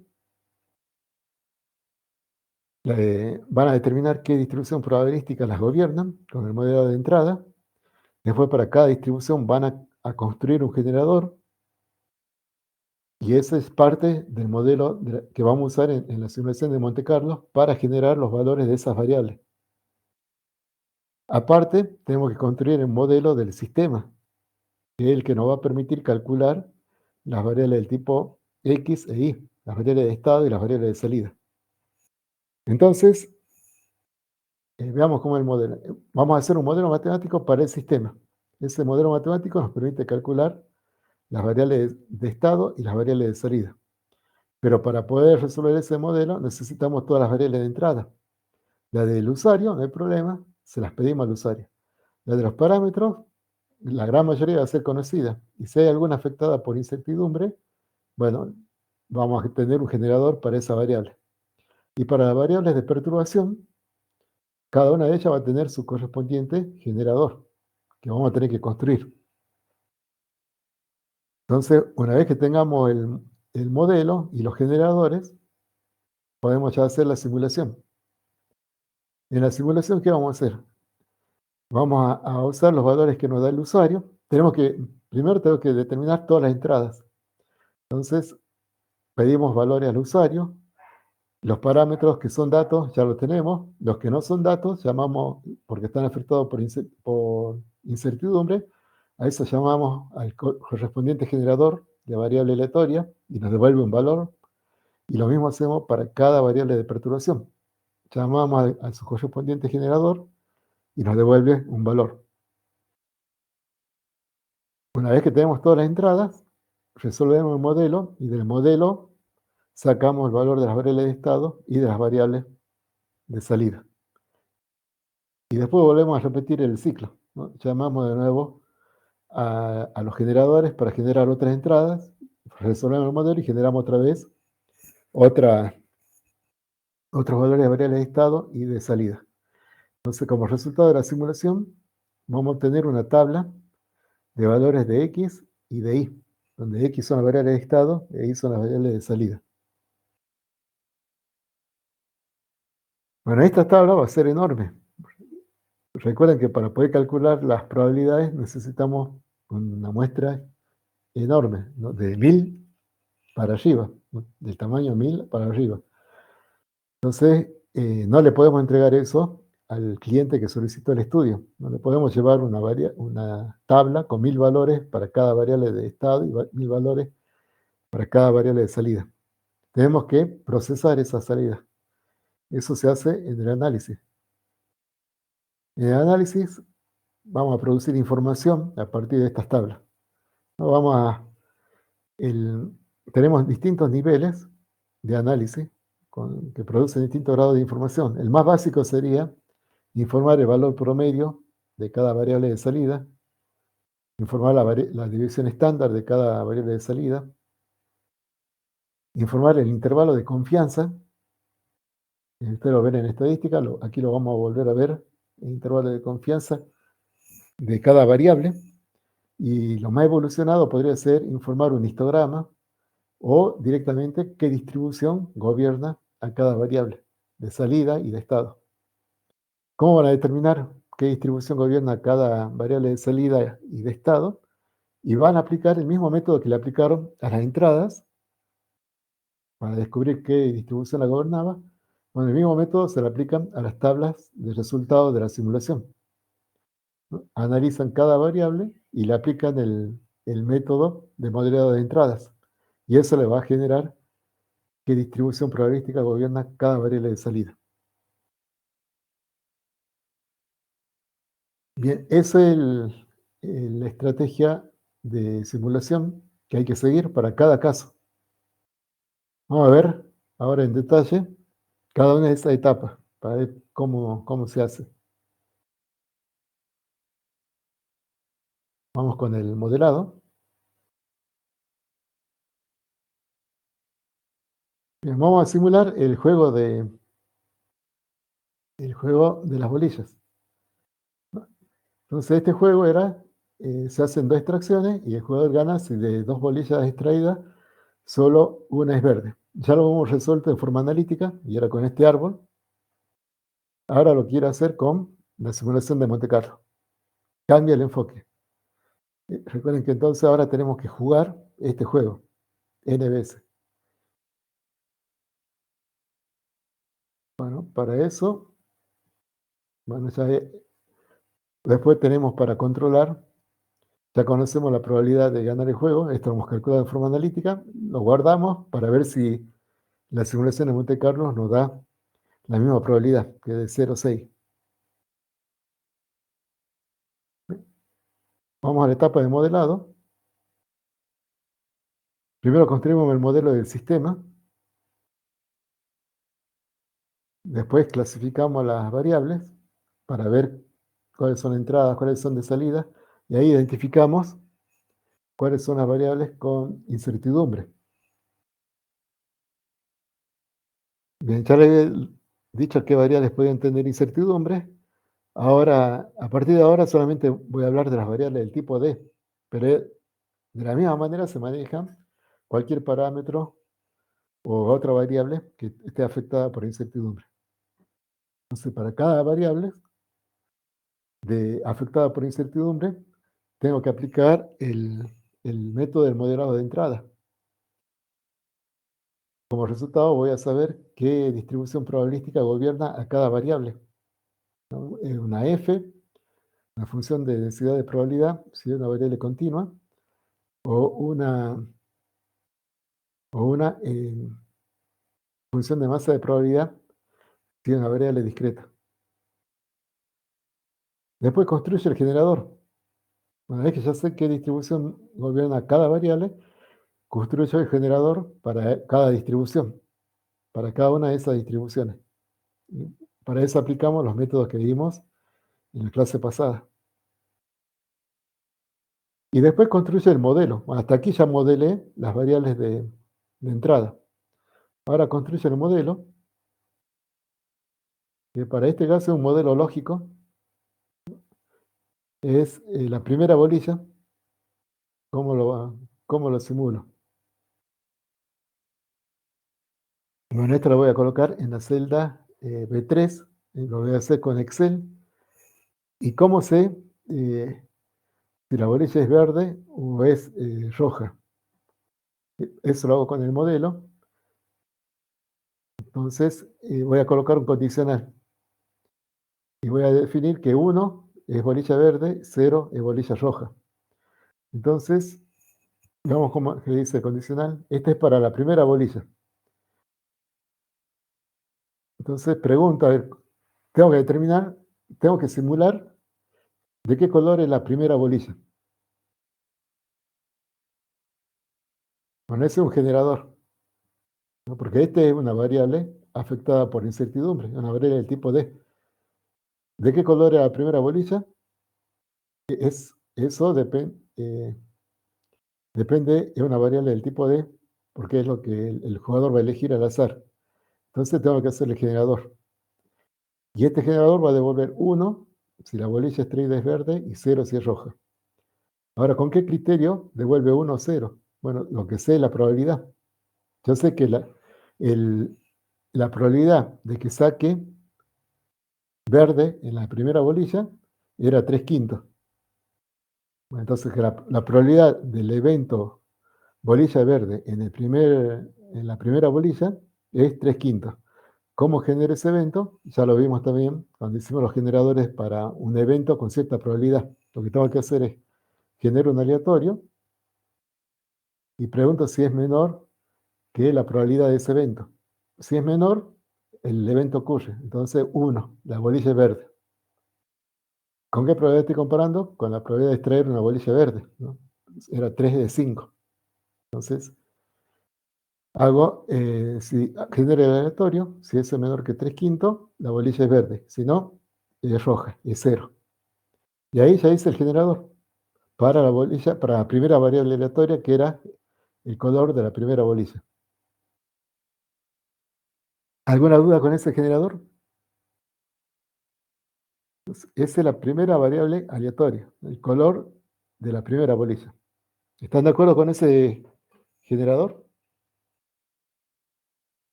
van a determinar qué distribución probabilística las gobiernan con el modelo de entrada. Después, para cada distribución van a construir un generador y ese es parte del modelo que vamos a usar en la simulación de Monte Carlo para generar los valores de esas variables. Aparte, tenemos que construir un modelo del sistema, que es el que nos va a permitir calcular las variables del tipo X e Y, las variables de estado y las variables de salida. Entonces, veamos cómo el modelo. Vamos a hacer un modelo matemático para el sistema. Ese modelo matemático nos permite calcular las variables de estado y las variables de salida. Pero para poder resolver ese modelo necesitamos todas las variables de entrada. La del usuario, no hay problema, se las pedimos al usuario. La de los parámetros, la gran mayoría va a ser conocida. Y si hay alguna afectada por incertidumbre, bueno, vamos a tener un generador para esa variable. Y para las variables de perturbación, cada una de ellas va a tener su correspondiente generador, que vamos a tener que construir. Entonces, una vez que tengamos el modelo y los generadores, podemos ya hacer la simulación. En la simulación, ¿qué vamos a hacer? Vamos a usar los valores que nos da el usuario. Primero tengo que determinar todas las entradas. Entonces, pedimos valores al usuario. Los parámetros que son datos ya los tenemos. Los que no son datos, llamamos, porque están afectados por incertidumbre, a eso llamamos al correspondiente generador de variable aleatoria y nos devuelve un valor. Y lo mismo hacemos para cada variable de perturbación. Llamamos a su correspondiente generador y nos devuelve un valor. Una vez que tenemos todas las entradas, resolvemos el modelo y del modelo sacamos el valor de las variables de estado y de las variables de salida. Y después volvemos a repetir el ciclo, ¿no? Llamamos de nuevo a los generadores para generar otras entradas, resolvemos el modelo y generamos otra vez otros valores de variables de estado y de salida. Entonces, como resultado de la simulación, vamos a obtener una tabla de valores de X y de Y, donde X son las variables de estado e Y son las variables de salida. Bueno, esta tabla va a ser enorme. Recuerden que para poder calcular las probabilidades necesitamos una muestra enorme, ¿no? De 1000 para arriba, ¿no? Del tamaño 1000 para arriba. Entonces, no le podemos entregar eso al cliente que solicitó el estudio. No le podemos llevar una tabla con 1000 valores para cada variable de estado y 1000 valores para cada variable de salida. Tenemos que procesar esa salida. Eso se hace en el análisis. En el análisis vamos a producir información a partir de estas tablas. ¿No? Tenemos distintos niveles de análisis que producen distintos grados de información. El más básico sería informar el valor promedio de cada variable de salida, informar la división estándar de cada variable de salida, informar el intervalo de confianza. Ustedes lo ven en estadística, aquí lo vamos a volver a ver, el intervalo de confianza de cada variable. Y lo más evolucionado podría ser informar un histograma o directamente qué distribución gobierna a cada variable de salida y de estado. ¿Cómo van a determinar qué distribución gobierna a cada variable de salida y de estado? Y van a aplicar el mismo método que le aplicaron a las entradas para descubrir qué distribución la gobernaba. Con el mismo método se le aplican a las tablas de resultados de la simulación, ¿no? Analizan cada variable y le aplican el método de modelado de entradas. Y eso le va a generar qué distribución probabilística gobierna cada variable de salida. Bien, esa es la estrategia de simulación que hay que seguir para cada caso. Vamos a ver ahora en detalle cada una de esas etapas para ver cómo se hace. Vamos con el modelado. Bien, vamos a simular el juego de las bolillas, ¿no? Entonces este juego se hacen dos extracciones y el jugador gana si de dos bolillas extraídas solo una es verde. Ya lo hemos resuelto de forma analítica y ahora con este árbol. Ahora lo quiero hacer con la simulación de Monte Carlo. Cambia el enfoque. Recuerden que entonces ahora tenemos que jugar este juego, N veces. Bueno, para eso, bueno, después tenemos para controlar, ya conocemos la probabilidad de ganar el juego, esto lo hemos calculado de forma analítica, lo guardamos para ver si la simulación de Monte Carlo nos da la misma probabilidad, que de 0,6. Vamos a la etapa de modelado. Primero construimos el modelo del sistema, después clasificamos las variables para ver cuáles son entradas, cuáles son de salida, y ahí identificamos cuáles son las variables con incertidumbre. Bien, ya les he dicho qué variables pueden tener incertidumbre. Ahora, a partir de ahora solamente voy a hablar de las variables del tipo D, pero de la misma manera se maneja cualquier parámetro o otra variable que esté afectada por incertidumbre. Entonces, para cada variable afectada por incertidumbre, tengo que aplicar el método del modelado de entrada. Como resultado, voy a saber qué distribución probabilística gobierna a cada variable, ¿no? Una F, una función de densidad de probabilidad, si es una variable continua, o una función de masa de probabilidad, si es una variable discreta. Después construye el generador. Una vez que ya sé qué distribución gobierna cada variable, construyo el generador para cada distribución, para cada una de esas distribuciones. Y para eso aplicamos los métodos que vimos en la clase pasada. Y después construye el modelo. Bueno, hasta aquí ya modelé las variables de entrada. Ahora construye el modelo, que para este caso es un modelo lógico. Es la primera bolilla, cómo lo simulo. Bueno, esta la voy a colocar en la celda B3, lo voy a hacer con Excel. ¿Y cómo sé si la bolilla es verde o es roja? Eso lo hago con el modelo. Entonces voy a colocar un condicional y voy a definir que 1 es bolilla verde, 0 es bolilla roja. Entonces, veamos cómo se dice el condicional. Este es para la primera bolilla. Entonces, pregunta, a ver, tengo que simular de qué color es la primera bolilla. Bueno, ese es un generador, ¿no? Porque este es una variable afectada por incertidumbre, una variable del tipo D. ¿De qué color es la primera bolilla? Eso depende, es una variable del tipo D, porque es lo que el jugador va a elegir al azar. Entonces tengo que hacer el generador. Y este generador va a devolver 1 si la bolilla extraída es verde y 0 si es roja. Ahora, ¿con qué criterio devuelve 1 o 0? Bueno, lo que sé es la probabilidad. Yo sé que el- la probabilidad de que saque verde en la primera bolilla era 3 quintos. Bueno, entonces que la probabilidad del evento bolilla verde en la primera bolilla es 3 quintos. ¿Cómo genera ese evento? Ya lo vimos también cuando hicimos los generadores para un evento con cierta probabilidad. Lo que tengo que hacer es generar un aleatorio y pregunto si es menor que la probabilidad de ese evento. Si es menor, el evento ocurre. Entonces, 1, la bolilla es verde. ¿Con qué probabilidad estoy comparando? Con la probabilidad de extraer una bolilla verde, ¿no? Era 3 de 5. Entonces, si genero el aleatorio, si es menor que 3 quintos, la bolilla es verde. Si no, es roja, es 0. Y ahí ya hice el generador para la bolilla, para la primera variable aleatoria, que era el color de la primera bolilla. ¿Alguna duda con ese generador? Esa es la primera variable aleatoria, el color de la primera bolilla. ¿Están de acuerdo con ese generador?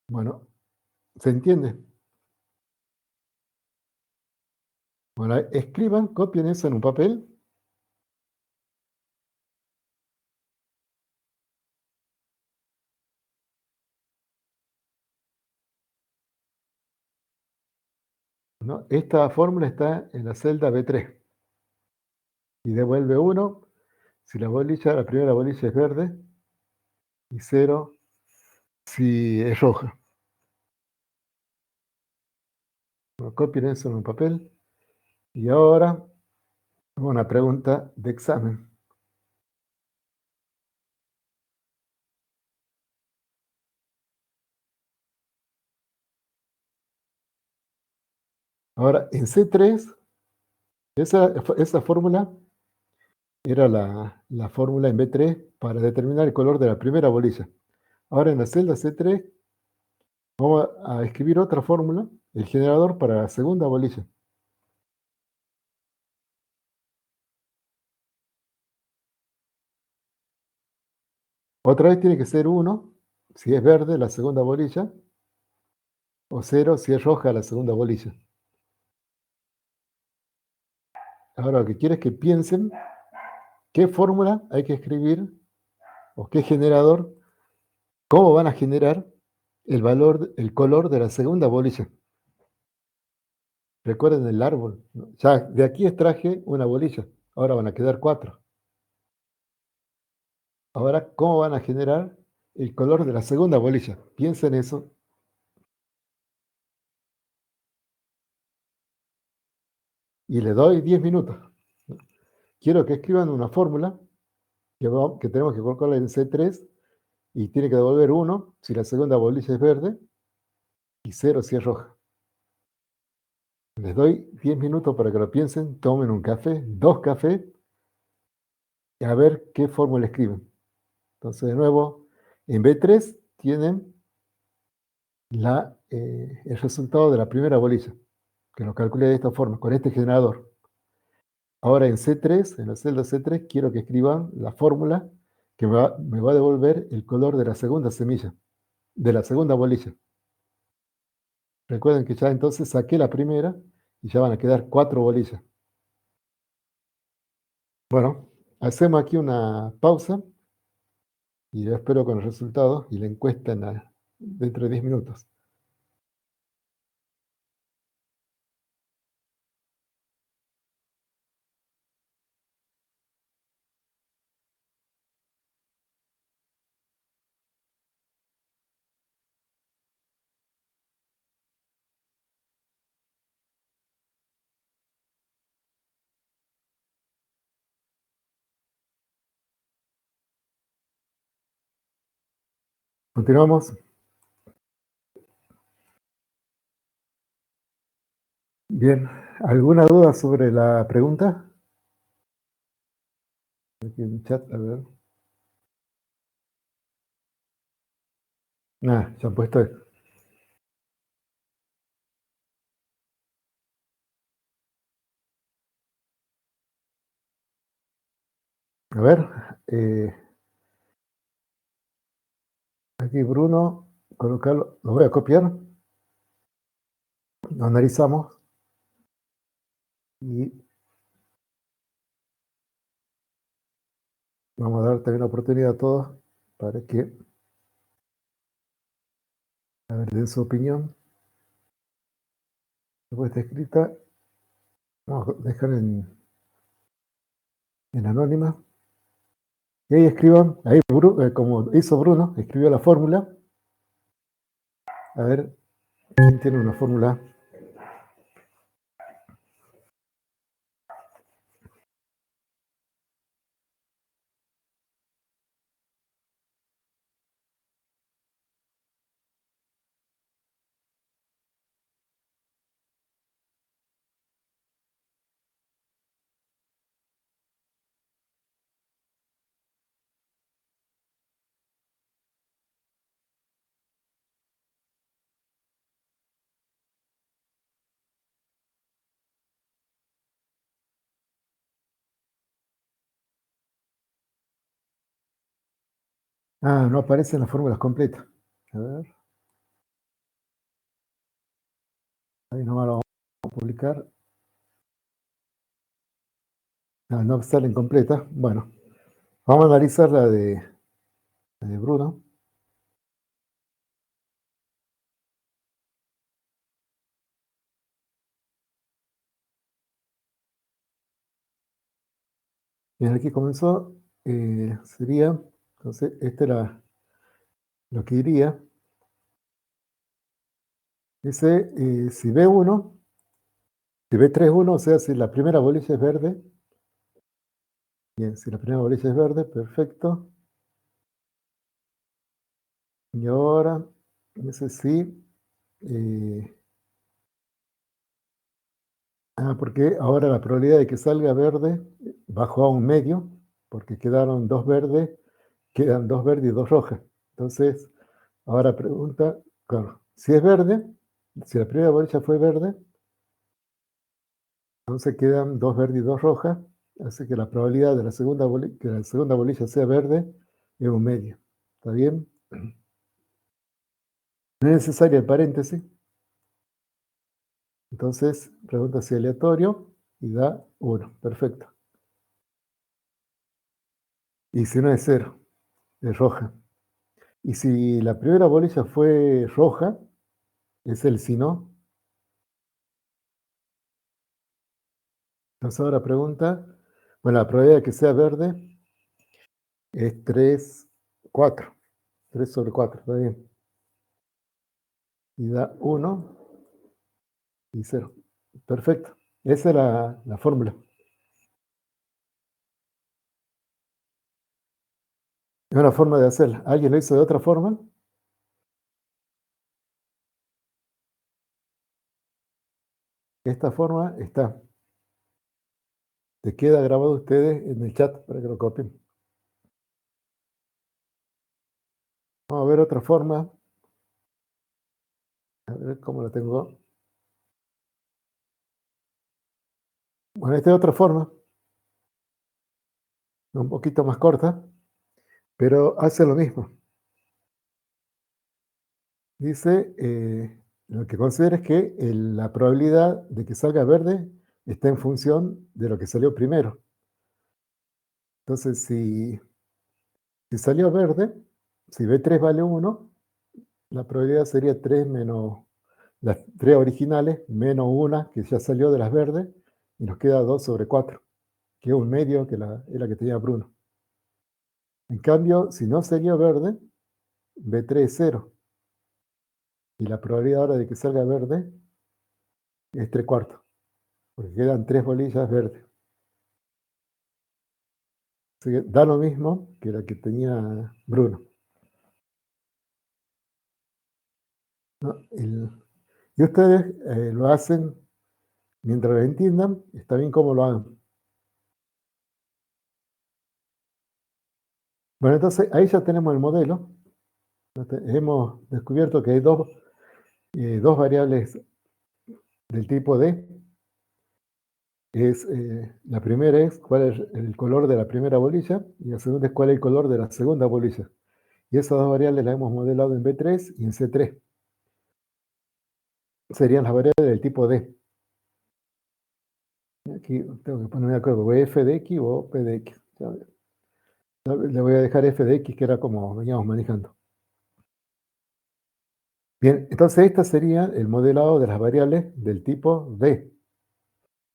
Bueno, ¿se entiende? Bueno, escriban, copien eso en un papel, ¿no? Esta fórmula está en la celda B3 y devuelve 1 si la primera bolilla es verde y 0 si es roja. Bueno, copien eso en un papel y ahora una pregunta de examen. Ahora, en C3, esa fórmula era la fórmula en B3 para determinar el color de la primera bolilla. Ahora en la celda C3 vamos a escribir otra fórmula, el generador para la segunda bolilla. Otra vez tiene que ser 1 si es verde la segunda bolilla o 0 si es roja la segunda bolilla. Ahora lo que quiero es que piensen qué fórmula hay que escribir o qué generador, cómo van a generar el color de la segunda bolilla. Recuerden el árbol, ¿no? Ya de aquí extraje una bolilla, ahora van a quedar 4. Ahora, ¿cómo van a generar el color de la segunda bolilla? Piensen eso y le doy 10 minutos. Quiero que escriban una fórmula que tenemos que colocarla en C3 y tiene que devolver 1 si la segunda bolilla es verde y 0 si es roja. Les doy 10 minutos para que lo piensen, tomen un café, 2 cafés, y a ver qué fórmula escriben. Entonces, de nuevo, en B3 tienen el resultado de la primera bolilla, que lo calculé de esta forma, con este generador. Ahora en C3, en la celda C3, quiero que escriban la fórmula que me va a devolver el color de la segunda semilla, de la segunda bolilla. Recuerden que ya entonces saqué la primera y ya van a quedar 4 bolillas. Bueno, hacemos aquí una pausa y yo espero con los resultados y la encuesta dentro de 10 minutos. Continuamos. Bien, ¿alguna duda sobre la pregunta? Aquí en el chat, a ver. Nada, ya han puesto. A ver, eh, aquí Bruno, colocarlo, lo voy a copiar, lo analizamos y vamos a dar también la oportunidad a todos para que, a ver, den su opinión. Respuesta escrita, vamos a dejar en anónima. Y ahí escriban, ahí como hizo Bruno, escribió la fórmula. A ver, ¿quién tiene una fórmula? Ah, no aparecen las fórmulas completas. A ver, ahí nomás lo vamos a publicar. Ah, no salen completas. Bueno, vamos a analizar la de Bruno. Bien, aquí comenzó. Sería, entonces, este era lo que iría. Dice, si B1, si B3-1, o sea, si la primera bolilla es verde. Bien, si la primera bolilla es verde, perfecto. Y ahora, dice sí. eh, porque ahora la probabilidad de que salga verde bajó a un medio, porque quedan dos verdes y dos rojas. Entonces, ahora pregunta, claro, si es verde, si la primera bolilla fue verde, entonces quedan dos verdes y dos rojas, así que la probabilidad de que la segunda bolilla sea verde es un medio. ¿Está bien? No es necesario el paréntesis. Entonces, pregunta si aleatorio y da 1. Perfecto. Y si no es 0, es roja. Y si la primera bolilla fue roja, es el si no. Entonces ahora pregunta, bueno, la probabilidad de que sea verde es 3, 4. 3 sobre 4, está bien. Y da 1 y 0. Perfecto. Esa es la fórmula. Es una forma de hacerla. ¿Alguien lo hizo de otra forma? Esta forma está. Te queda grabado ustedes en el chat para que lo copien. Vamos a ver otra forma. A ver cómo la tengo. Bueno, esta es otra forma, un poquito más corta, pero hace lo mismo. Dice, lo que considera es que la probabilidad de que salga verde está en función de lo que salió primero. Entonces, si salió verde, si B3 vale 1, la probabilidad sería 3 menos las 3 originales, menos una que ya salió de las verdes, y nos queda 2 sobre 4, que es un medio que es la que tenía Bruno. En cambio, si no salió verde, B3 es 0. Y la probabilidad ahora de que salga verde es 3 cuartos, porque quedan 3 bolillas verdes. Así que da lo mismo que la que tenía Bruno. ¿No? Y ustedes lo hacen mientras lo entiendan, está bien como lo hagan. Bueno, entonces ahí ya tenemos el modelo. Hemos descubierto que hay dos variables del tipo D. La primera es cuál es el color de la primera bolilla y la segunda es cuál es el color de la segunda bolilla. Y esas dos variables las hemos modelado en B3 y en C3. Serían las variables del tipo D. Aquí tengo que ponerme de acuerdo, o f de x o p de x. Le voy a dejar f de x, que era como veníamos manejando. Bien, entonces este sería el modelado de las variables del tipo D.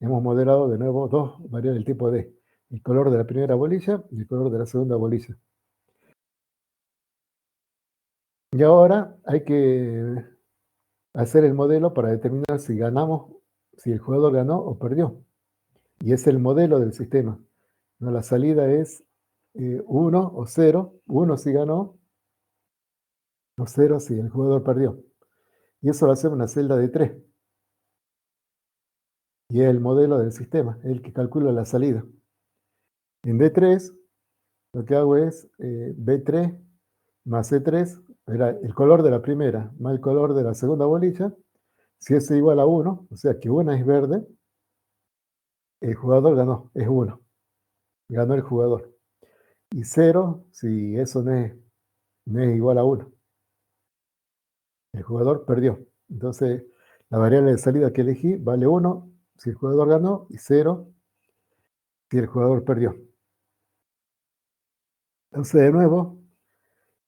Hemos modelado de nuevo dos variables del tipo D. El color de la primera bolilla y el color de la segunda bolilla. Y ahora hay que hacer el modelo para determinar si ganamos, si el jugador ganó o perdió. Y es el modelo del sistema. ¿No? La salida es 1 o 0. 1 si ganó o 0 si el jugador perdió. Y eso lo hacemos en una celda de 3. Y es el modelo del sistema, el que calcula la salida. En D3 lo que hago es B3 más C3, era el color de la primera más el color de la segunda bolilla. Si es igual a 1, o sea que una es verde, el jugador ganó, es 1. Ganó el jugador. Y 0 si eso no es igual a 1. El jugador perdió. Entonces, la variable de salida que elegí vale 1 si el jugador ganó y 0 si el jugador perdió. Entonces, de nuevo,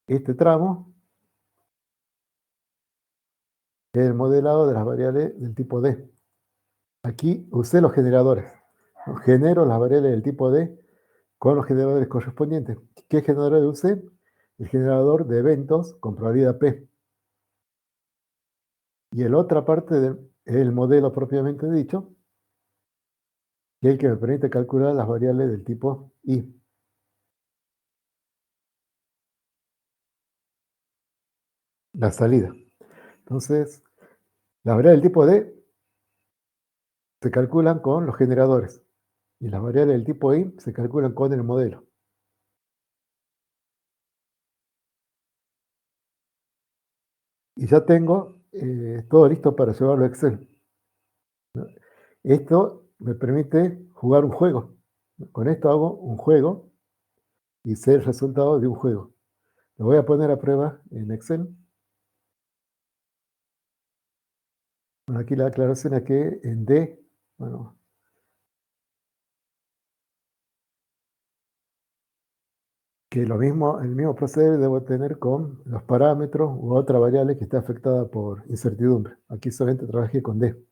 este tramo es el modelado de las variables del tipo D. Aquí usé los generadores. Genero las variables del tipo D con los generadores correspondientes. ¿Qué generador usé? El generador de eventos con probabilidad P. Y la otra parte es el modelo propiamente dicho, que es el que me permite calcular las variables del tipo I. La salida. Entonces, las variables del tipo D se calculan con los generadores y las variables del tipo I se calculan con el modelo. Y ya tengo todo listo para llevarlo a Excel, ¿no? Esto me permite jugar un juego. Con esto hago un juego y sé el resultado de un juego. Lo voy a poner a prueba en Excel. Bueno, aquí la aclaración es que en D, bueno, que lo mismo, el mismo proceder debo tener con los parámetros u otra variable que esté afectada por incertidumbre. Aquí solamente trabajé con D.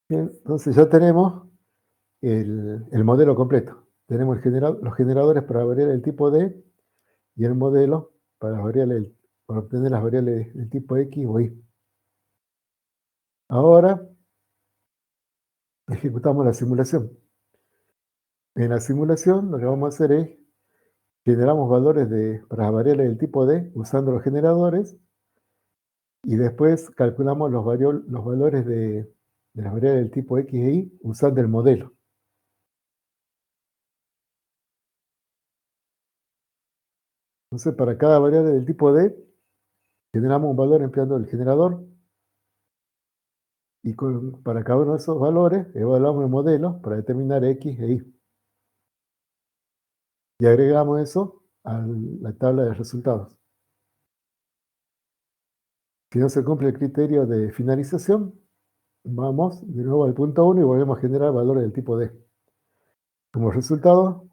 Bien, entonces ya tenemos el modelo completo. Tenemos los generadores para variar el tipo D y el modelo para, para obtener las variables del tipo X o Y. Ahora ejecutamos la simulación. En la simulación lo que vamos a hacer es generamos valores para las variables del tipo D usando los generadores y después calculamos los valores de las variables del tipo X e Y usando el modelo. Entonces, para cada variable del tipo D, generamos un valor empleando el generador y para cada uno de esos valores evaluamos el modelo para determinar X e Y. Y agregamos eso a la tabla de resultados. Si no se cumple el criterio de finalización, vamos de nuevo al punto 1 y volvemos a generar valores del tipo D. Como resultado,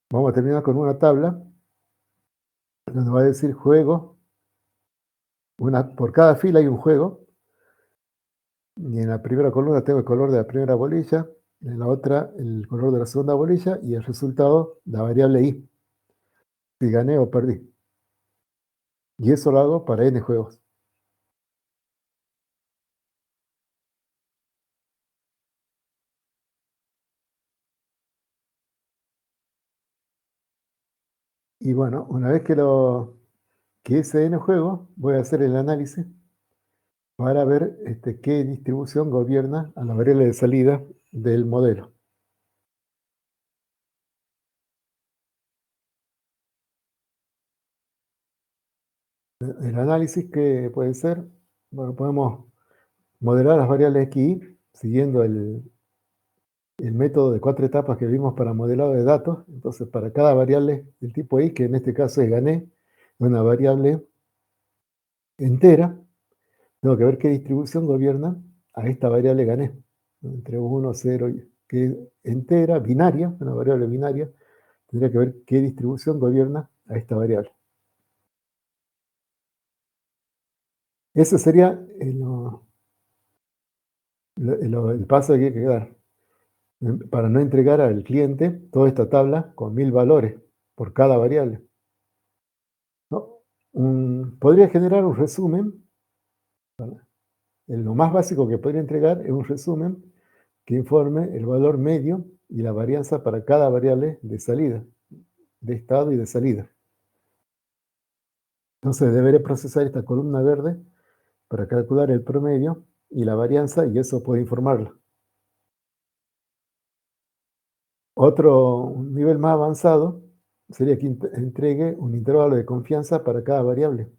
vamos a terminar con una tabla donde va a decir juego. Por cada fila hay un juego. Y en la primera columna tengo el color de la primera bolilla, en la otra el color de la segunda bolilla y el resultado, la variable I, si gané o perdí. Y eso lo hago para N juegos. Y bueno, una vez que hice N juegos, voy a hacer el análisis para ver qué distribución gobierna a la variable de salida del modelo. El análisis que puede ser, bueno, podemos modelar las variables x, y siguiendo el método de 4 etapas que vimos para modelado de datos. Entonces, para cada variable del tipo y, que en este caso es gané, una variable entera, tengo que ver qué distribución gobierna a esta variable gané. Entre 1, 0, que es entera, binaria, una variable binaria, tendría que ver qué distribución gobierna a esta variable. Ese sería el paso que hay que dar para no entregar al cliente toda esta tabla con 1000 valores por cada variable, ¿no? Podría generar un resumen. Lo más básico que podría entregar es un resumen que informe el valor medio y la varianza para cada variable de salida, de estado y de salida. Entonces deberé procesar esta columna verde para calcular el promedio y la varianza, y eso puede informarlo. Otro nivel más avanzado sería que entregue un intervalo de confianza para cada variable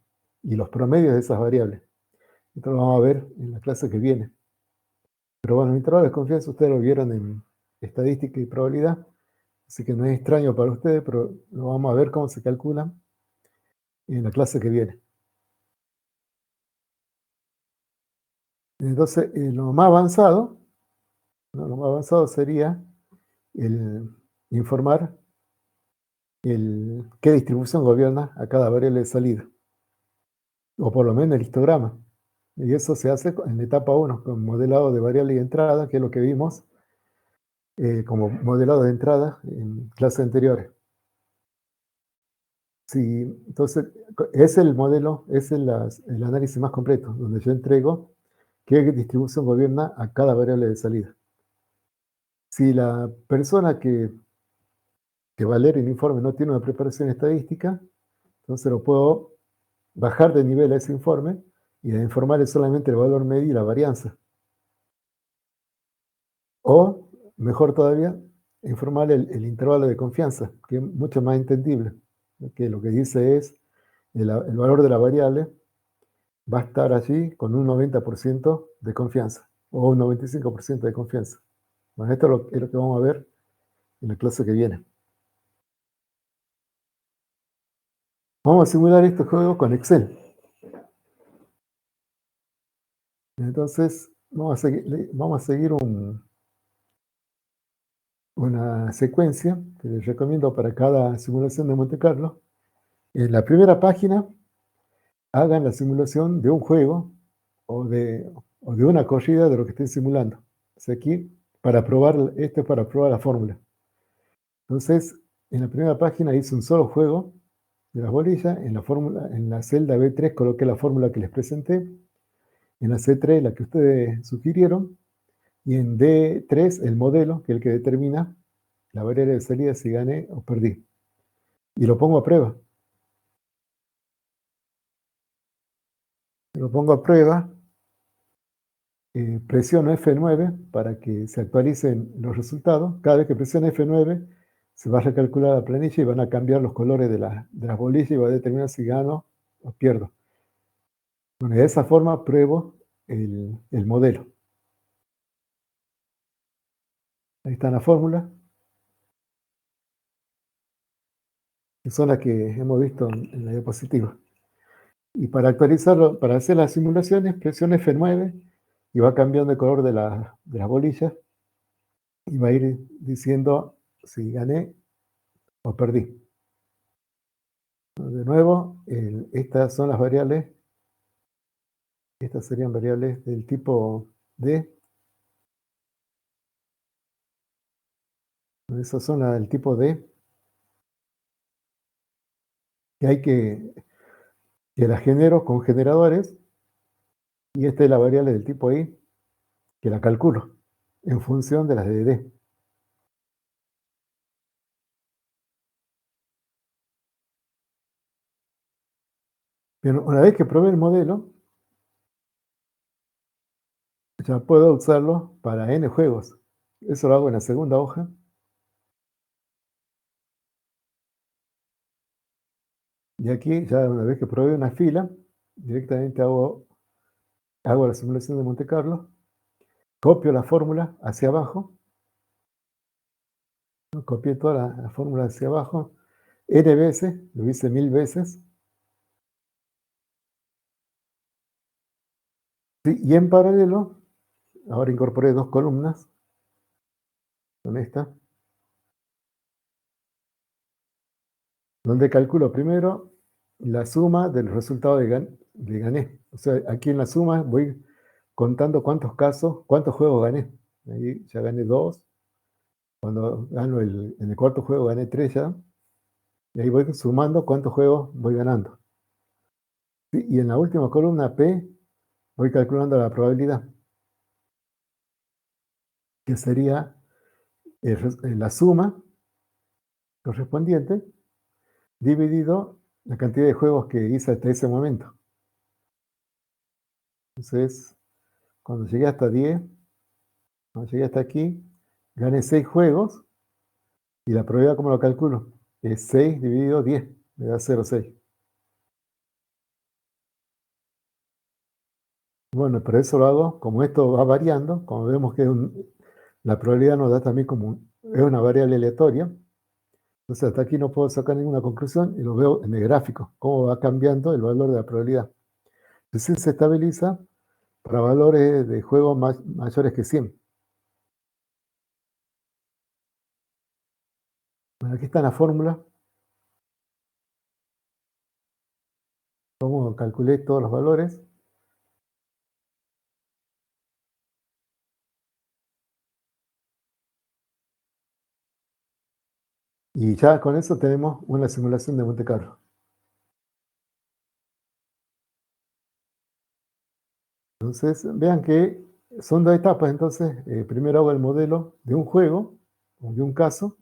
y los promedios de esas variables. Esto lo vamos a ver en la clase que viene. Pero bueno, el intervalo de confianza ustedes lo vieron en estadística y probabilidad, así que no es extraño para ustedes, pero lo vamos a ver cómo se calcula en la clase que viene. Entonces, lo más avanzado, ¿no? Lo más avanzado sería el informar qué distribución gobierna a cada variable de salida, o por lo menos el histograma. Y eso se hace en la etapa 1, con modelado de variable y entrada, que es lo que vimos como modelado de entrada en clases anteriores. Sí, entonces, es el modelo, es el análisis más completo, donde yo entrego qué distribución gobierna a cada variable de salida. Si la persona que va a leer el informe no tiene una preparación estadística, entonces lo puedo bajar de nivel a ese informe y informarle solamente el valor medio y la varianza. O, mejor todavía, informarle el intervalo de confianza, que es mucho más entendible, que lo que dice es el valor de la variable va a estar allí con un 90% de confianza o un 95% de confianza. Bueno, esto es lo que vamos a ver en la clase que viene. Vamos a simular este juego con Excel. Entonces, vamos a seguir una secuencia que les recomiendo para cada simulación de Monte Carlo. En la primera página, hagan la simulación de un juego o de una corrida de lo que estén simulando. Aquí, esto es para probar la fórmula. Entonces, en la primera página hice un solo juego de las bolillas. En la celda B3 coloqué la fórmula que les presenté. En la C3 la que ustedes sugirieron. Y en D3 el modelo, que es el que determina la variable de salida si gané o perdí. Y lo pongo a prueba. Lo pongo a prueba. Presiono F9 para que se actualicen los resultados. Cada vez que presione F9 se va a recalcular la planilla y van a cambiar los colores de las bolillas y va a determinar si gano o pierdo. Bueno, de esa forma pruebo el modelo. Ahí está la fórmula, que son las que hemos visto en la diapositiva. Y para actualizarlo, para hacer las simulaciones, presiono F9 y va cambiando el color de las bolillas y va a ir diciendo si gané o perdí. De nuevo, estas son las variables. Estas serían variables del tipo D. Esas son las del tipo D. Que hay que las genero con generadores. Y esta es la variable del tipo I, que la calculo en función de las de D. Pero una vez que probé el modelo, ya puedo usarlo para N juegos. Eso lo hago en la segunda hoja. Y aquí, ya una vez que probé una fila, directamente hago hago la simulación de Monte Carlo, copio la fórmula hacia abajo, ¿no? Copié toda la fórmula hacia abajo, n veces, lo hice 1000 veces, ¿sí? Y en paralelo, ahora incorporé dos columnas con esta, donde calculo primero la suma del resultado de gané. O sea, aquí en la suma voy contando cuántos casos, cuántos juegos gané. Ahí ya gané 2. Cuando gano en el cuarto juego gané 3 ya. Y ahí voy sumando cuántos juegos voy ganando. ¿Sí? Y en la última columna P voy calculando la probabilidad, que sería la suma correspondiente dividido la cantidad de juegos que hice hasta ese momento. Entonces, cuando llegué hasta 10, cuando llegué hasta aquí, gané 6 juegos y la probabilidad, ¿cómo lo calculo? Es 6 dividido 10, me da 0,6. Bueno, pero eso lo hago, como esto va variando, como vemos que la probabilidad nos da también es una variable aleatoria, entonces hasta aquí no puedo sacar ninguna conclusión y lo veo en el gráfico, cómo va cambiando el valor de la probabilidad. Entonces se estabiliza para valores de juego mayores que 100. Bueno, aquí está la fórmula, cómo calculé todos los valores. Y ya con eso tenemos una simulación de Monte Carlo. Entonces, vean que son dos etapas. Entonces, primero hago el modelo de un juego, o de un caso.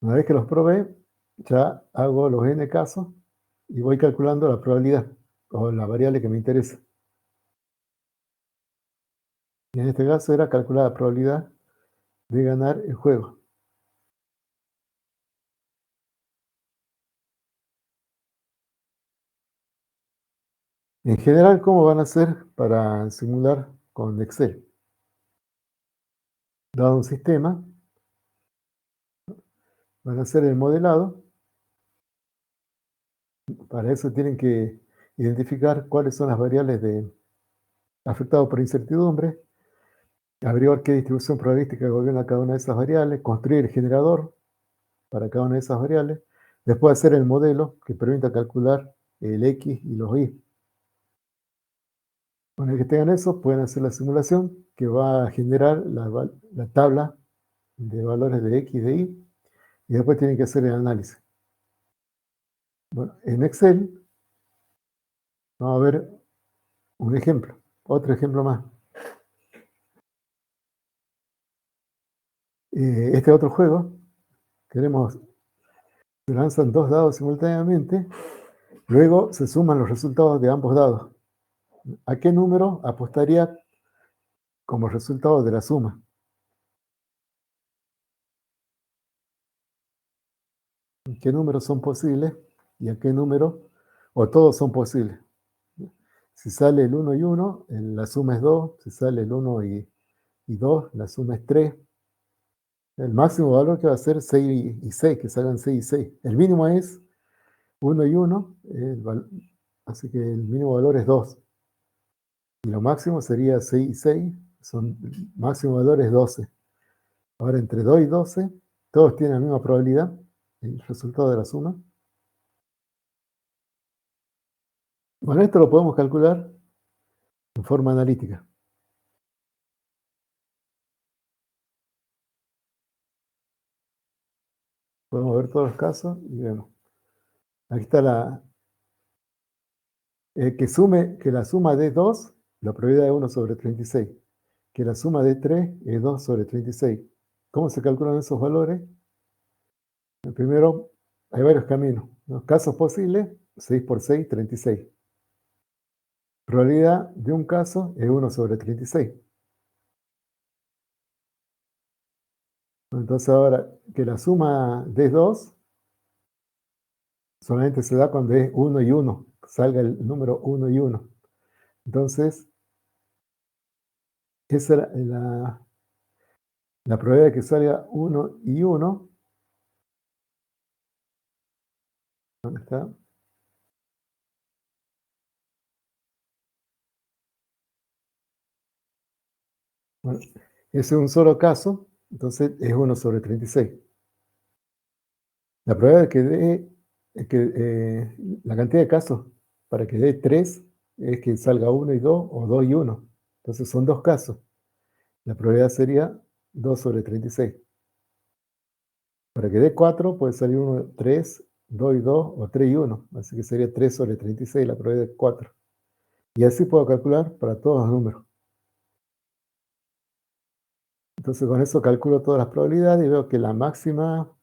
Una vez que los probé, ya hago los n casos y voy calculando la probabilidad o la variable que me interesa. Y en este caso era calcular la probabilidad de ganar el juego. En general, ¿cómo van a hacer para simular con Excel? Dado un sistema, van a hacer el modelado. Para eso tienen que identificar cuáles son las variables afectadas por incertidumbre, averiguar qué distribución probabilística gobierna cada una de esas variables, construir el generador para cada una de esas variables, después hacer el modelo que permita calcular el X y los Y. Una vez que tengan eso, pueden hacer la simulación que va a generar la tabla de valores de X y de Y, y después tienen que hacer el análisis. Bueno, en Excel vamos a ver un ejemplo, otro ejemplo más. Este otro juego, queremos, se lanzan dos dados simultáneamente, luego se suman los resultados de ambos dados. ¿A qué número apostaría como resultado de la suma? ¿Qué números son posibles y a qué número, o todos son posibles? Si sale el 1 y 1, la suma es 2. Si sale el 1 y 2, la suma es 3. El máximo valor que va a ser 6 y 6, que salgan 6 y 6. El mínimo es 1 y 1, así que el mínimo valor es 2. Y lo máximo sería 6 y 6, máximo valor es 12. Ahora entre 2 y 12, todos tienen la misma probabilidad, el resultado de la suma. Bueno, esto lo podemos calcular en forma analítica. Podemos ver todos los casos y vemos. Aquí está que la suma de 2, la probabilidad de 1 sobre 36. Que la suma de 3 es 2 sobre 36. ¿Cómo se calculan esos valores? Primero, hay varios caminos. Los casos posibles, 6 por 6, 36. Probabilidad de un caso es 1 sobre 36. Entonces ahora, que la suma de 2 solamente se da cuando es 1 y 1, salga el número 1 y 1. Entonces, esa era la probabilidad de que salga 1 y 1. ¿Dónde está? Bueno, ese es un solo caso, entonces es 1 sobre 36. La probabilidad de la cantidad de casos para que dé 3 es que salga 1 y 2 o 2 y 1. Entonces son dos casos. La probabilidad sería 2 sobre 36. Para que dé 4 puede salir 1, 3, 2 y 2 o 3 y 1. Así que sería 3 sobre 36 la probabilidad de 4. Y así puedo calcular para todos los números. Entonces con eso calculo todas las probabilidades y veo que la máxima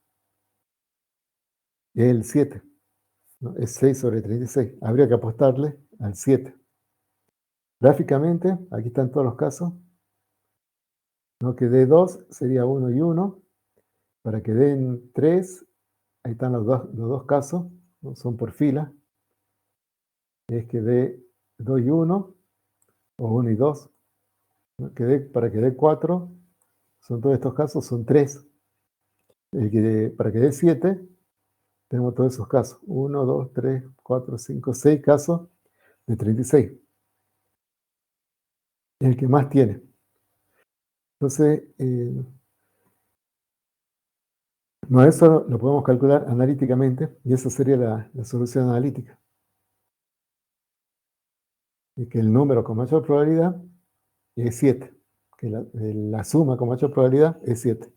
es el 7, ¿no? Es 6 sobre 36. Habría que apostarle al 7. Gráficamente, aquí están todos los casos, ¿no? Que dé 2 sería 1 y 1. Para que den 3, ahí están los dos casos, ¿no? Son por fila. Es que dé 2 y 1 o 1 y 2. ¿No? Para que dé 4, son todos estos casos, son 3. Para que dé 7, tenemos todos esos casos. 1, 2, 3, 4, 5, 6 casos de 36. Es el que más tiene. Entonces, no, eso lo podemos calcular analíticamente y esa sería la solución analítica. Y que el número con mayor probabilidad es 7. Que la suma con mayor probabilidad es 7.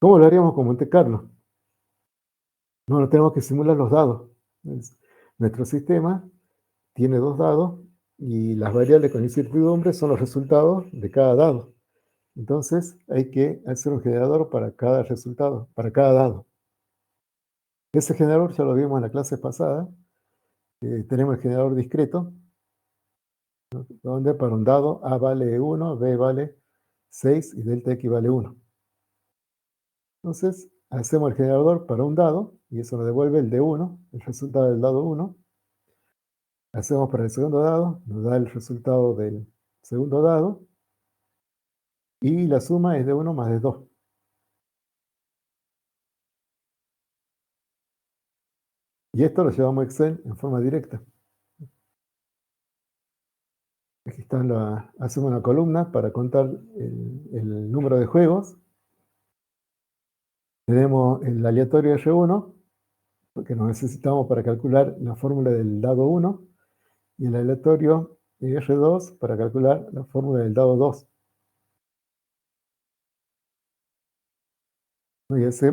¿Cómo lo haríamos con Monte Carlo? No tenemos que simular los dados. Nuestro sistema tiene dos dados y las variables con incertidumbre son los resultados de cada dado. Entonces hay que hacer un generador para cada resultado, para cada dado. Ese generador ya lo vimos en la clase pasada. Tenemos el generador discreto, ¿no? Donde para un dado A vale 1, B vale 6 y delta X vale 1. Entonces hacemos el generador para un dado y eso nos devuelve el de 1, el resultado del dado 1. Hacemos para el segundo dado, nos da el resultado del segundo dado y la suma es de 1 más de 2. Y esto lo llevamos a Excel en forma directa. Aquí hacemos una columna para contar el número de juegos. Tenemos el aleatorio R1, porque lo necesitamos para calcular la fórmula del dado 1, y el aleatorio R2 para calcular la fórmula del dado 2.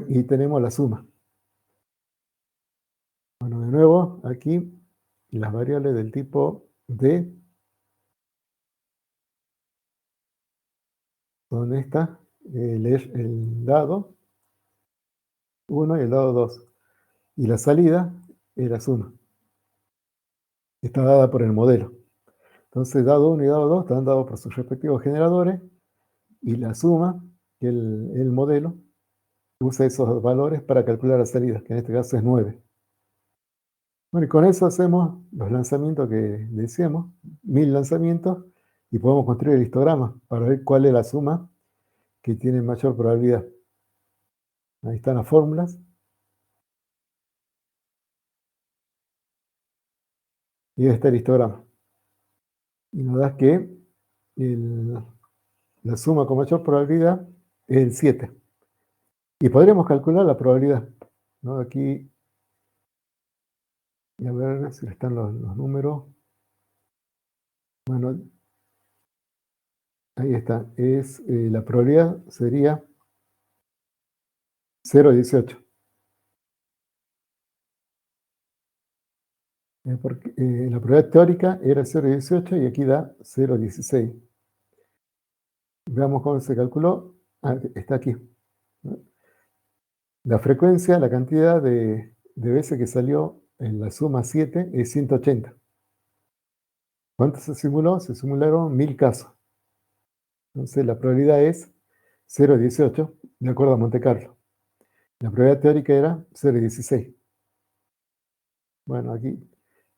Y tenemos la suma. Bueno, de nuevo, aquí las variables del tipo D son estas, el dado 1 y el dado 2. Y la salida es la suma. Está dada por el modelo. Entonces, dado 1 y dado 2 están dados por sus respectivos generadores y la suma, que el modelo, usa esos valores para calcular la salida, que en este caso es 9. Bueno, y con eso hacemos los lanzamientos que decíamos, 1000 lanzamientos, y podemos construir el histograma para ver cuál es la suma que tiene mayor probabilidad. Ahí están las fórmulas. Y ahí está el histograma. Y nos da que la suma con mayor probabilidad es el 7. Y podríamos calcular la probabilidad, ¿no? Aquí, y a ver si están los números. Bueno, ahí está. La probabilidad sería 0,18. Porque la probabilidad teórica era 0,18 y aquí da 0,16. Veamos cómo se calculó. Está aquí. La frecuencia, la cantidad de veces que salió en la suma 7 es 180. ¿Cuánto se simuló? Se simularon 1000 casos. Entonces la probabilidad es 0,18 de acuerdo a Monte Carlo. La probabilidad teórica era 0,16. Bueno, aquí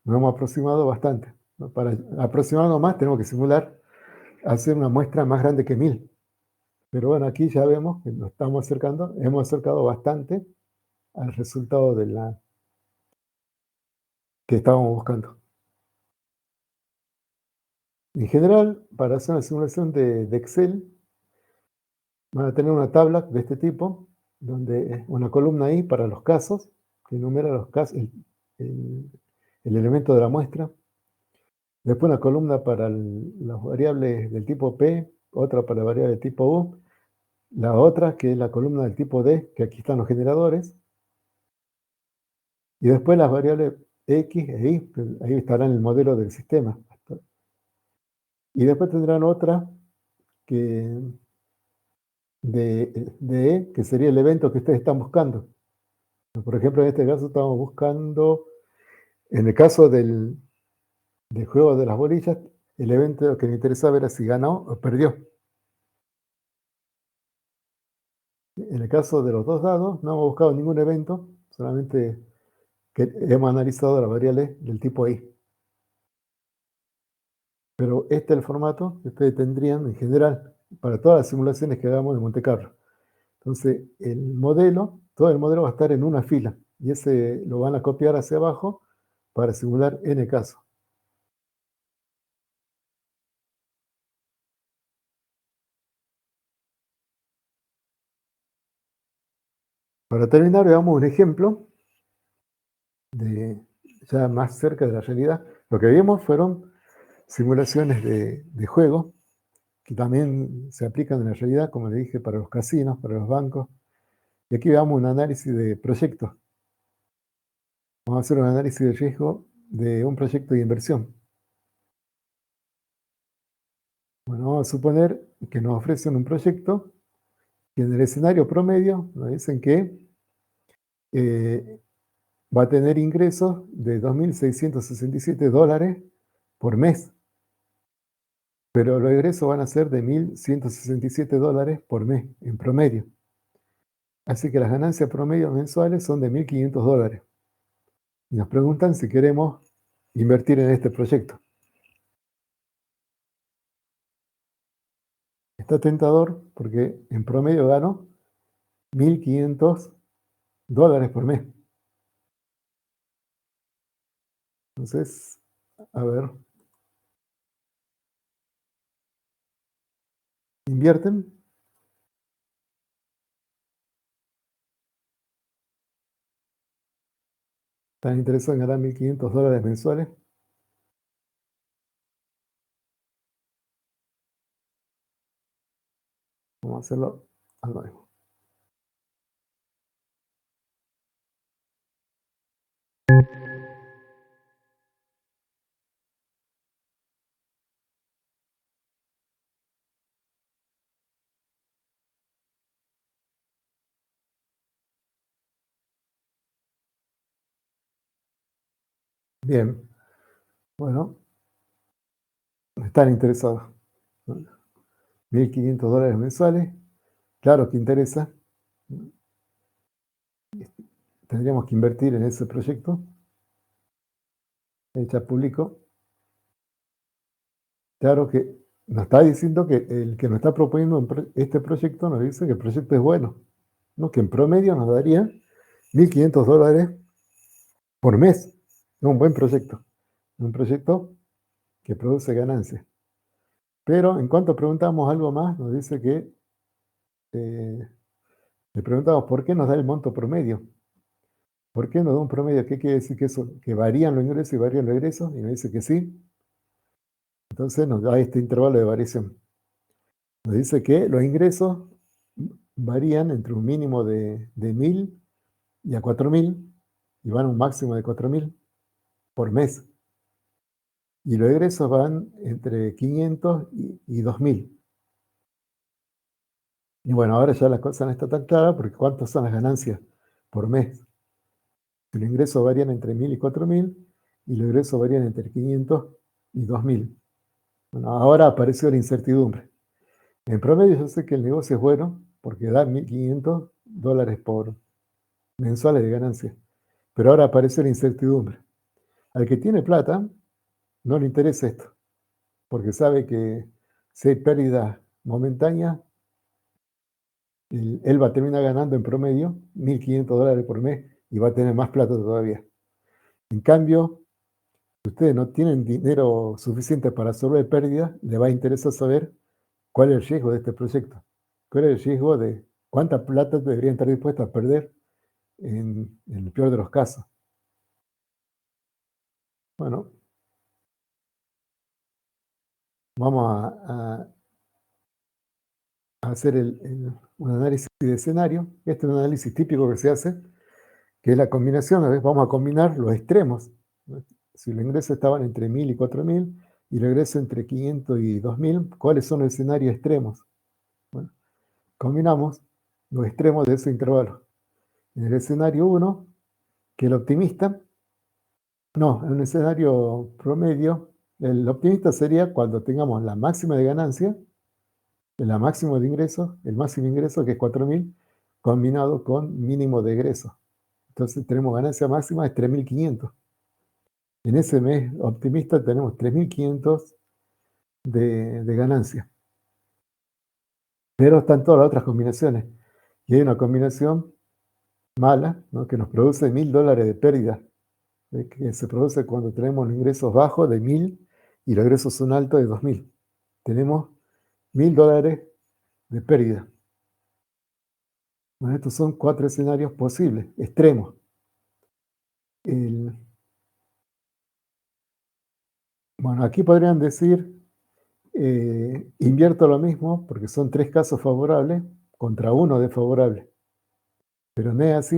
nos hemos aproximado bastante, ¿no? Para aproximarnos más tenemos que simular hacer una muestra más grande que 1000. Pero bueno, aquí ya vemos que nos estamos acercando, hemos acercado bastante al resultado de la que estábamos buscando. En general, para hacer una simulación de Excel, van a tener una tabla de este tipo, donde una columna ahí para los casos, que enumera los casos, el- el elemento de la muestra. Después una columna para las variables del tipo P, otra para la variable del tipo U, la otra que es la columna del tipo D, que aquí están los generadores, y después las variables X e Y, que ahí estarán en el modelo del sistema. Y después tendrán otra que de E, que sería el evento que ustedes están buscando. Por ejemplo, en este caso estamos buscando, en el caso del juego de las bolillas, el evento que me interesaba era si ganó o perdió. En el caso de los dos dados, no hemos buscado ningún evento, solamente que hemos analizado las variables del tipo I. Pero este es el formato que ustedes tendrían en general para todas las simulaciones que hagamos de Monte Carlo. Entonces, el modelo, todo el modelo va a estar en una fila y ese lo van a copiar hacia abajo para simular n casos. Para terminar, veamos un ejemplo de ya más cerca de la realidad. Lo que vimos fueron simulaciones de juego que también se aplican en la realidad, como le dije, para los casinos, para los bancos. Y aquí veamos un análisis de proyectos. Vamos a hacer un análisis de riesgo de un proyecto de inversión. Bueno, vamos a suponer que nos ofrecen un proyecto y en el escenario promedio nos dicen que eh, va a tener ingresos de $2.667 por mes, pero los ingresos van a ser de $1.167 por mes en promedio. Así que las ganancias promedio mensuales son de $1.500. Y nos preguntan si queremos invertir en este proyecto. Está tentador porque en promedio gano $1.500 por mes. Entonces, a ver, invierten. ¿Están interesados en ganar $1.500 mensuales? Vamos a hacerlo al nuevo. Bien, bueno, están interesados, ¿no? $1.500 mensuales, claro que interesa. Tendríamos que invertir en ese proyecto. Ya publico. Claro que nos está diciendo que el que nos está proponiendo este proyecto nos dice que el proyecto es bueno, ¿no? Que en promedio nos daría $1.500 por mes. Es un buen proyecto, un proyecto que produce ganancias. Pero en cuanto preguntamos algo más, nos dice que le preguntamos por qué nos da el monto promedio. ¿Por qué nos da un promedio? ¿Qué quiere decir que eso? Que varían los ingresos y varían los egresos. Y nos dice que sí. Entonces nos da este intervalo de variación. Nos dice que los ingresos varían entre un mínimo de 1000 y a 4000 y van a un máximo de 4000 por mes. Y los egresos van entre 500 y 2000. Y bueno, ahora ya la cosa no está tan clara porque ¿cuántas son las ganancias por mes? Los ingresos varían entre 1000 y 4000 y los egresos varían entre 500 y 2000. Bueno, ahora apareció la incertidumbre. En promedio yo sé que el negocio es bueno porque da $1.500 por mensuales de ganancia. Pero ahora aparece la incertidumbre. Al que tiene plata no le interesa esto, porque sabe que Si hay pérdidas momentáneas, él va a terminar ganando en promedio $1.500 por mes y va a tener más plata todavía. En cambio, si ustedes no tienen dinero suficiente para absorber pérdidas, les va a interesar saber cuál es el riesgo de este proyecto. ¿Cuál es el riesgo de cuánta plata deberían estar dispuestos a perder en el peor de los casos? Bueno, vamos a hacer un análisis de escenario. Este es un análisis típico que se hace, que es la combinación. Vamos a combinar los extremos. Si los ingresos estaban entre 1.000 y 4.000 y los ingresos entre 500 y 2.000, ¿cuáles son los escenarios extremos? Bueno, combinamos los extremos de ese intervalo. En el escenario 1, que el optimista, no, en un escenario promedio, el optimista sería cuando tengamos la máxima de ganancia, la máxima de ingresos, el máximo ingreso que es 4.000, combinado con mínimo de egresos. Entonces tenemos ganancia máxima de 3.500. En ese mes optimista tenemos 3.500 de ganancia. Pero están todas las otras combinaciones. Y hay una combinación mala, ¿no?, que nos produce $1.000 de pérdida, que se produce cuando tenemos los ingresos bajos de 1.000 y los ingresos son altos de 2.000. Tenemos $1.000 de pérdida. Bueno, estos son 4 escenarios posibles, extremos. Bueno, aquí podrían decir, invierto lo mismo porque son 3 casos favorables contra 1 desfavorable. Pero no es así.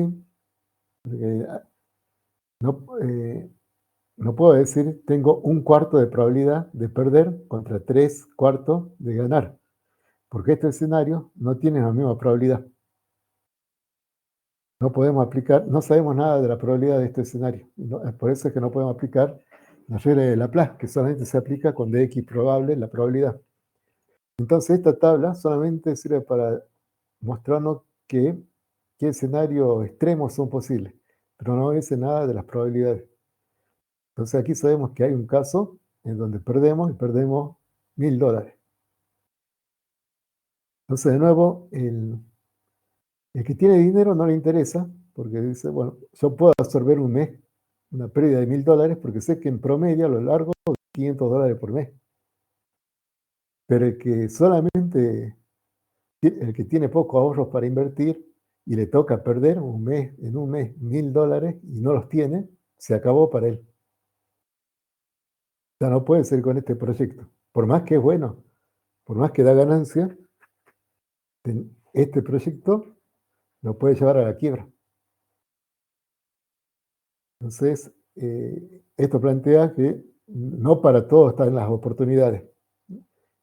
No, no puedo decir tengo 1/4 de probabilidad de perder contra 3/4 de ganar, porque este escenario no tiene la misma probabilidad. No podemos aplicar, no sabemos nada de la probabilidad de este escenario. Por eso es que no podemos aplicar la regla de Laplace, que solamente se aplica con dx probable la probabilidad. Entonces esta tabla solamente sirve para mostrarnos qué escenarios extremos son posibles, pero no dice nada de las probabilidades. Entonces aquí sabemos que hay un caso en donde perdemos y perdemos $1.000. Entonces de nuevo, el que tiene dinero no le interesa, porque dice, bueno, yo puedo absorber un mes una pérdida de $1.000 porque sé que en promedio a lo largo $500 por mes. Pero el que solamente, el que tiene pocos ahorros para invertir y le toca perder en un mes $1.000 y no los tiene, se acabó para él. O sea, no puede ser con este proyecto. Por más que es bueno, por más que da ganancia, este proyecto lo puede llevar a la quiebra. Entonces, esto plantea que no para todos están las oportunidades.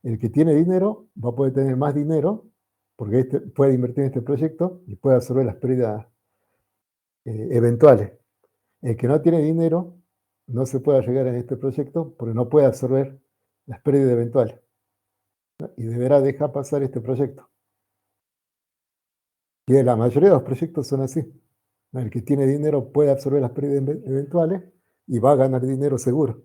El que tiene dinero va a poder tener más dinero porque puede invertir en este proyecto y puede absorber las pérdidas eventuales. El que no tiene dinero no se puede llegar en este proyecto porque no puede absorber las pérdidas eventuales, ¿no? Y deberá dejar pasar este proyecto. Y la mayoría de los proyectos son así. El que tiene dinero puede absorber las pérdidas eventuales y va a ganar dinero seguro.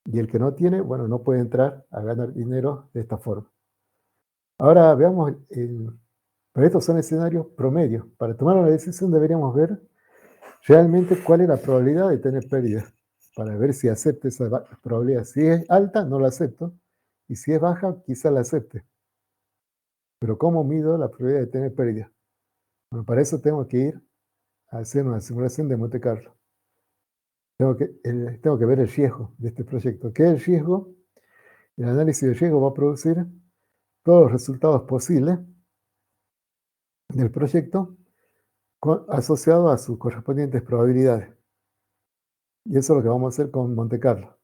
Y el que no tiene, bueno, no puede entrar a ganar dinero de esta forma. Ahora veamos, pero estos son escenarios promedios. Para tomar una decisión deberíamos ver realmente cuál es la probabilidad de tener pérdidas, para ver si acepto esa probabilidad. Si es alta, no la acepto, y si es baja, quizá la acepte. Pero ¿cómo mido la probabilidad de tener pérdidas? Bueno, para eso tengo que ir a hacer una simulación de Monte Carlo. Tengo que ver el riesgo de este proyecto. ¿Qué es el riesgo? El análisis de riesgo va a producir todos los resultados posibles del proyecto asociado a sus correspondientes probabilidades. Y eso es lo que vamos a hacer con Monte Carlo.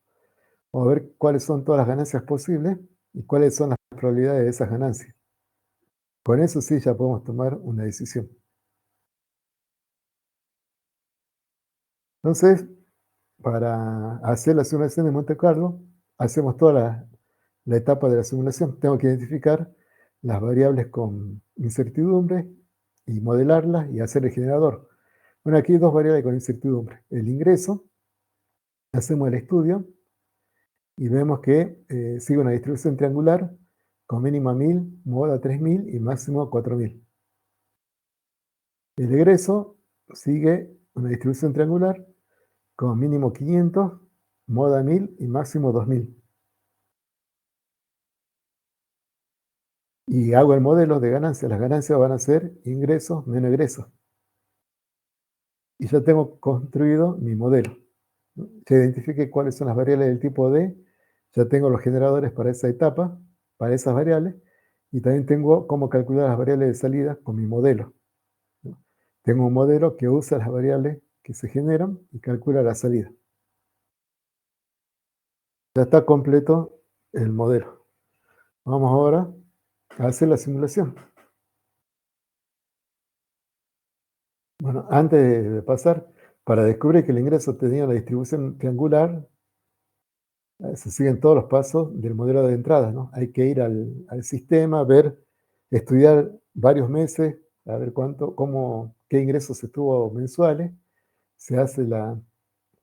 Vamos a ver cuáles son todas las ganancias posibles y cuáles son las probabilidades de esas ganancias. Con eso sí ya podemos tomar una decisión. Entonces, para hacer la simulación de Monte Carlo, hacemos toda la etapa de la simulación. Tengo que identificar las variables con incertidumbre y modelarlas y hacer el generador. Bueno, aquí hay 2 variables con incertidumbre. El ingreso, hacemos el estudio y vemos que sigue una distribución triangular con mínimo a 1000, moda 3000 y máximo 4000. El egreso sigue una distribución triangular con mínimo 500, moda 1000 y máximo 2000. Y hago el modelo de ganancias. Las ganancias van a ser ingresos menos egresos. Y ya tengo construido mi modelo. Ya identifique cuáles son las variables del tipo D, ya tengo los generadores para esa etapa, para esas variables, y también tengo cómo calcular las variables de salida con mi modelo, ¿no? Tengo un modelo que usa las variables que se generan y calcula la salida. Ya está completo el modelo. Vamos ahora a hacer la simulación. Bueno, antes de pasar, para descubrir que el ingreso tenía la distribución triangular, se siguen todos los pasos del modelo de entrada, ¿no? Hay que ir al sistema, ver, estudiar varios meses, a ver qué ingresos se tuvo mensuales, se hace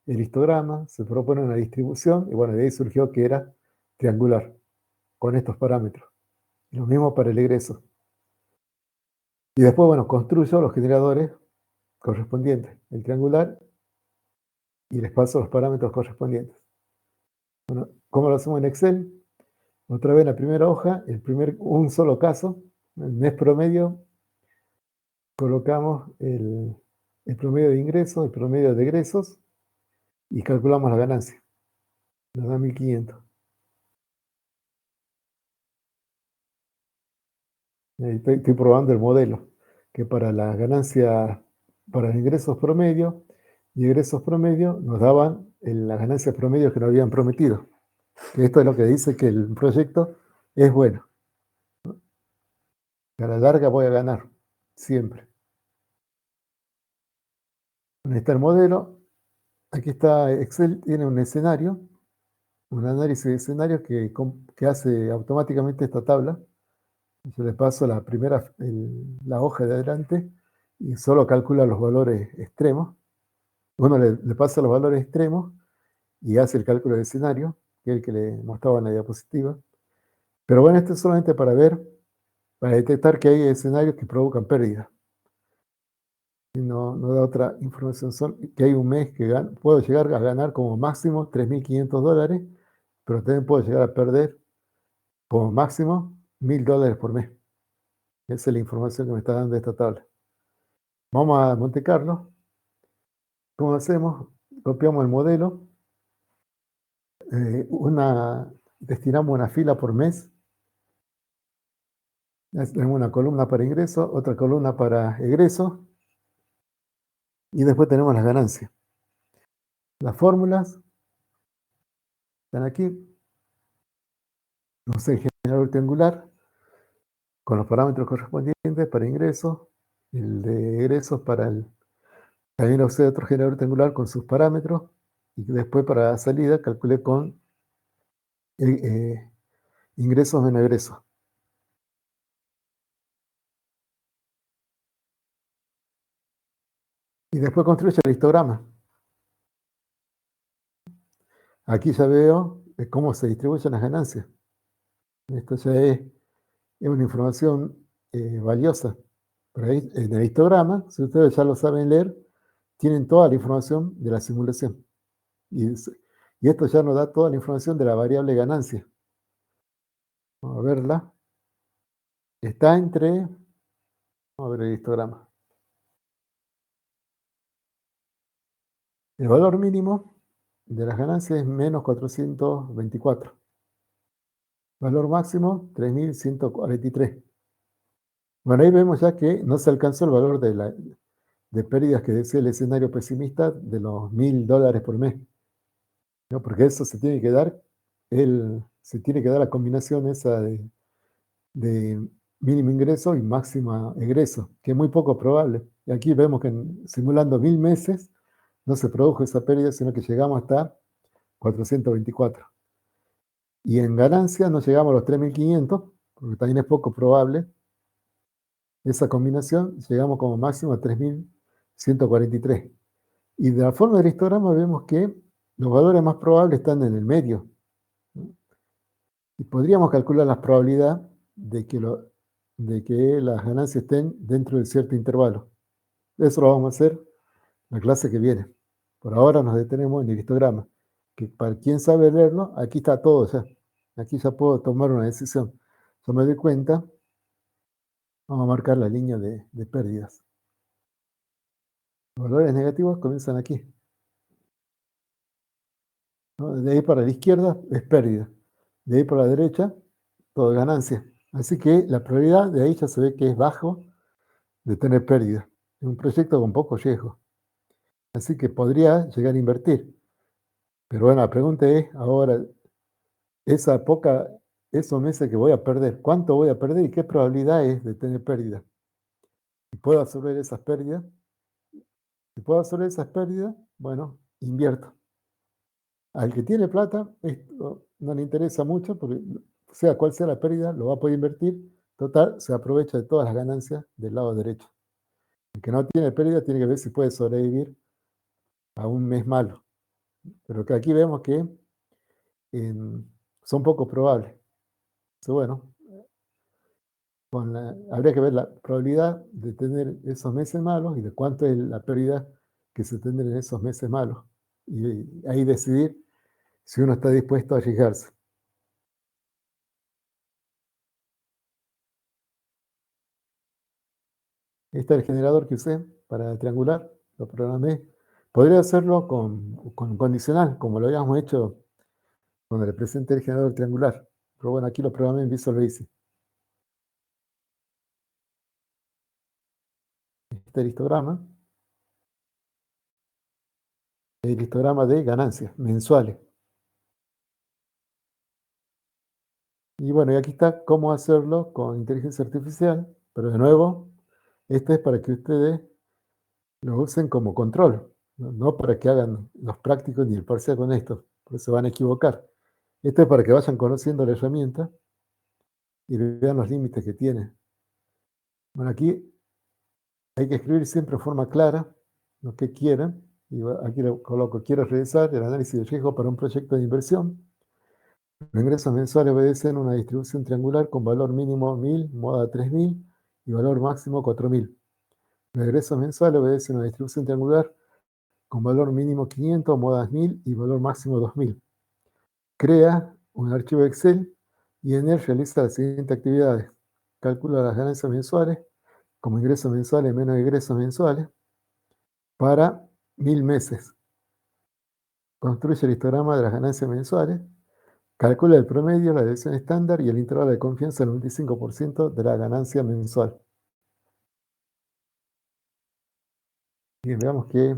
el histograma, se propone una distribución, y bueno, de ahí surgió que era triangular, con estos parámetros. Lo mismo para el egreso. Y después, bueno, construyo los generadores correspondientes, el triangular, y les paso los parámetros correspondientes. Bueno, ¿cómo lo hacemos en Excel? Otra vez en la primera hoja, un solo caso, el mes promedio, colocamos el promedio de ingresos, el promedio de egresos y calculamos la ganancia. Nos da 1500. Estoy probando el modelo, que para las ganancias, para ingresos promedio y egresos promedio, nos daban las ganancias promedio que nos habían prometido. Que esto es lo que dice que el proyecto es bueno. A la larga voy a ganar, siempre. Ahí está el modelo. Aquí está Excel, tiene un escenario, un análisis de escenarios que hace automáticamente esta tabla. Yo le paso la hoja de adelante y solo calcula los valores extremos. Uno le pasa los valores extremos y hace el cálculo de escenario, que es el que le mostraba en la diapositiva. Pero bueno, esto es solamente para detectar que hay escenarios que provocan pérdidas. Y no da otra información, que hay un mes que puedo llegar a ganar como máximo $3.500, pero también puedo llegar a perder como máximo $1.000 por mes. Esa es la información que me está dando esta tabla. Vamos a Monte Carlo. ¿Cómo hacemos? Copiamos el modelo. Destinamos una fila por mes. Tenemos una columna para ingresos, otra columna para egresos. Y después tenemos las ganancias. Las fórmulas están aquí. Vamos a el generador triangular con los parámetros correspondientes para ingresos, el de egresos también usé otro generador triangular con sus parámetros, y después para salida calculé con ingresos menos egresos. Y después construye el histograma. Aquí ya veo cómo se distribuyen las ganancias. Esto ya es una información valiosa. Por ahí, en el histograma, si ustedes ya lo saben leer, tienen toda la información de la simulación. Y esto ya nos da toda la información de la variable ganancia. Vamos a verla. Está vamos a ver el histograma. El valor mínimo de las ganancias es menos 424. Valor máximo, 3143. Bueno, ahí vemos ya que no se alcanzó el valor de pérdidas que decía el escenario pesimista de los $1.000 por mes, ¿no? Porque eso se tiene que dar, la combinación esa de mínimo ingreso y máximo egreso, que es muy poco probable. Y aquí vemos que simulando 1000 meses no se produjo esa pérdida, sino que llegamos hasta 424. Y en ganancia no llegamos a los 3500, porque también es poco probable esa combinación, llegamos como máximo a 3143. Y de la forma del histograma vemos que los valores más probables están en el medio, ¿no? Y podríamos calcular la probabilidad de que las ganancias estén dentro de cierto intervalo. Eso lo vamos a hacer la clase que viene. Por ahora nos detenemos en el histograma, que para quien sabe leerlo, aquí está todo ya. Aquí ya puedo tomar una decisión. Yo me doy cuenta, vamos a marcar la línea de pérdidas. Los valores negativos comienzan aquí, ¿no? De ahí para la izquierda es pérdida. De ahí para la derecha, todo es ganancia. Así que la probabilidad de ahí ya se ve que es bajo de tener pérdida. Es un proyecto con poco riesgo. Así que podría llegar a invertir. Pero bueno, la pregunta es, ahora, esos meses que voy a perder, ¿cuánto voy a perder y qué probabilidad es de tener pérdida? Si puedo absorber esas pérdidas, bueno, invierto. Al que tiene plata, esto no le interesa mucho, porque sea cual sea la pérdida, lo va a poder invertir. Total, se aprovecha de todas las ganancias del lado derecho. El que no tiene pérdida tiene que ver si puede sobrevivir a un mes malo. Pero que aquí vemos que son poco probables. Entonces, bueno, habría que ver la probabilidad de tener esos meses malos y de cuánto es la pérdida que se tendrá en esos meses malos. Y ahí decidir si uno está dispuesto a arriesgarse. Este es el generador que usé para triangular, lo programé. Podría hacerlo con condicional, como lo habíamos hecho cuando le presenté el generador triangular. Pero bueno, aquí lo programé en Visual Basic. Este es el histograma de ganancias mensuales. Y bueno, y aquí está cómo hacerlo con inteligencia artificial, pero de nuevo, este es para que ustedes lo usen como control, no para que hagan los prácticos ni el parcial con esto, porque se van a equivocar. Esto es para que vayan conociendo la herramienta y vean los límites que tiene. Bueno, aquí hay que escribir siempre de forma clara lo que quieran. Y aquí lo coloco, quiero realizar el análisis de riesgo para un proyecto de inversión. Los ingresos mensuales obedecen una distribución triangular con valor mínimo 1000, moda 3000 y valor máximo 4000. Los ingresos mensuales obedecen una distribución triangular con valor mínimo 500, modas 1000 y valor máximo 2000. Crea un archivo Excel y en él realiza las siguientes actividades. Calcula las ganancias mensuales como ingresos mensuales menos ingresos mensuales para 1000 meses. Construye el histograma de las ganancias mensuales. Calcula el promedio, la deducción estándar y el intervalo de confianza del 25% de la ganancia mensual. Bien, veamos qué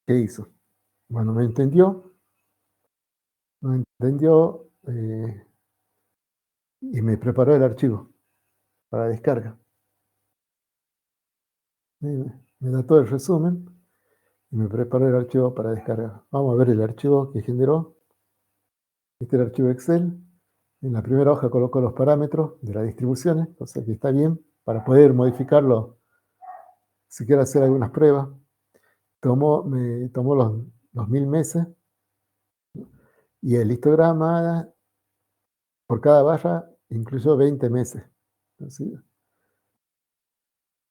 hizo. Bueno, no entendió y me preparó el archivo para descarga. Me da todo el resumen y me preparó el archivo para descargar. Vamos a ver el archivo que generó. Este es el archivo Excel. En la primera hoja coloco los parámetros de las distribuciones, o sea que está bien para poder modificarlo si quiero hacer algunas pruebas. Me tomó los 1000 meses y el histograma por cada barra incluyó 20 meses.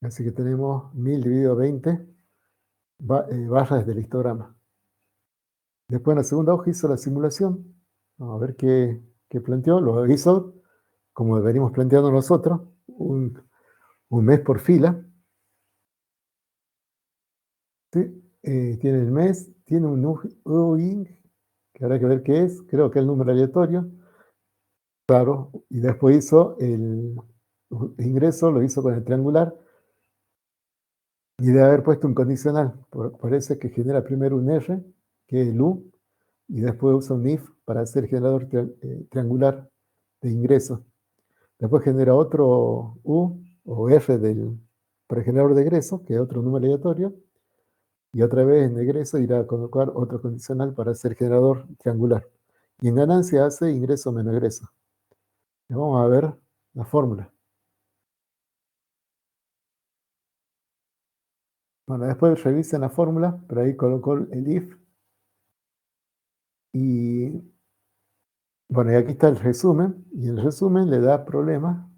Así que tenemos 1000 dividido 20 barras del histograma. Después en la segunda hoja hizo la simulación. Vamos a ver qué planteó. Lo hizo como venimos planteando nosotros, un mes por fila. ¿Sí? Tiene el mes, tiene un UIN, que habrá que ver qué es, creo que es el número aleatorio. Claro, y después hizo el ingreso, lo hizo con el triangular, y debe haber puesto un condicional. Parece que genera primero un R, que es el U, y después usa un if para hacer generador triangular de ingresos. Después genera otro U o R para el generador de egreso, que es otro número aleatorio, y otra vez en egreso irá a colocar otro condicional para hacer generador triangular. Y en ganancia hace ingreso menos egreso. Y vamos a ver la fórmula. Bueno, después revisen la fórmula, pero ahí colocó el if y Bueno, y aquí está el resumen, y el resumen le da problemas,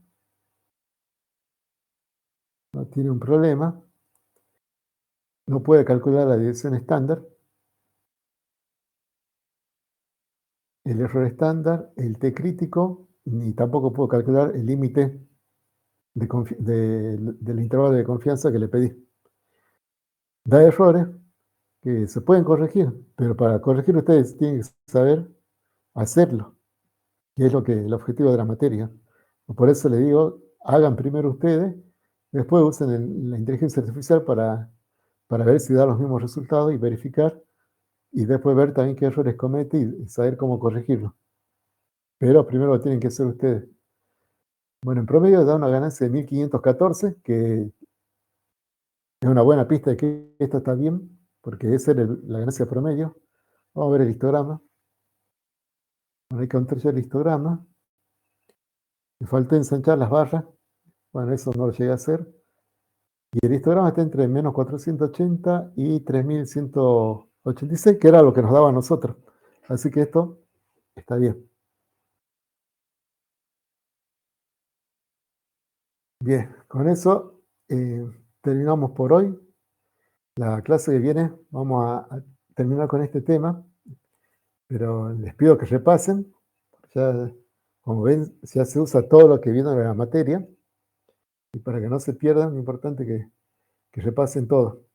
no tiene un problema, no puede calcular la dirección estándar, el error estándar, el T crítico, ni tampoco puedo calcular el límite del intervalo de confianza que le pedí. Da errores que se pueden corregir, pero para corregir ustedes tienen que saber hacerlo, que es lo que el objetivo de la materia. Por eso le digo, hagan primero ustedes, después usen la inteligencia artificial para ver si da los mismos resultados y verificar, y después ver también qué errores comete y saber cómo corregirlo. Pero primero lo tienen que hacer ustedes. Bueno, en promedio da una ganancia de 1514, que es una buena pista de que esto está bien, porque esa es la ganancia promedio. Vamos a ver el histograma. Bueno, hay que encontrar ya el histograma. Me falta ensanchar las barras. Bueno, eso no lo llegué a hacer. Y el histograma está entre menos 480 y 3186, que era lo que nos daba a nosotros. Así que esto está bien. Bien, con eso terminamos por hoy. La clase que viene vamos a terminar con este tema, pero les pido que repasen. Ya, como ven, ya se usa todo lo que viene de la materia, y para que no se pierdan, es importante que repasen todo.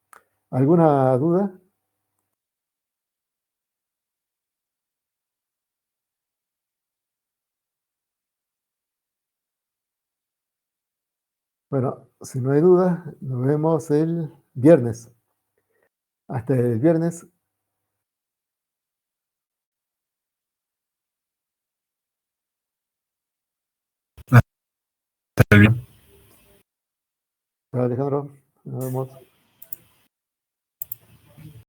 ¿Alguna duda? Bueno, si no hay duda, nos vemos el viernes. Hasta el viernes. Hasta el viernes. Alejandro, nos vemos.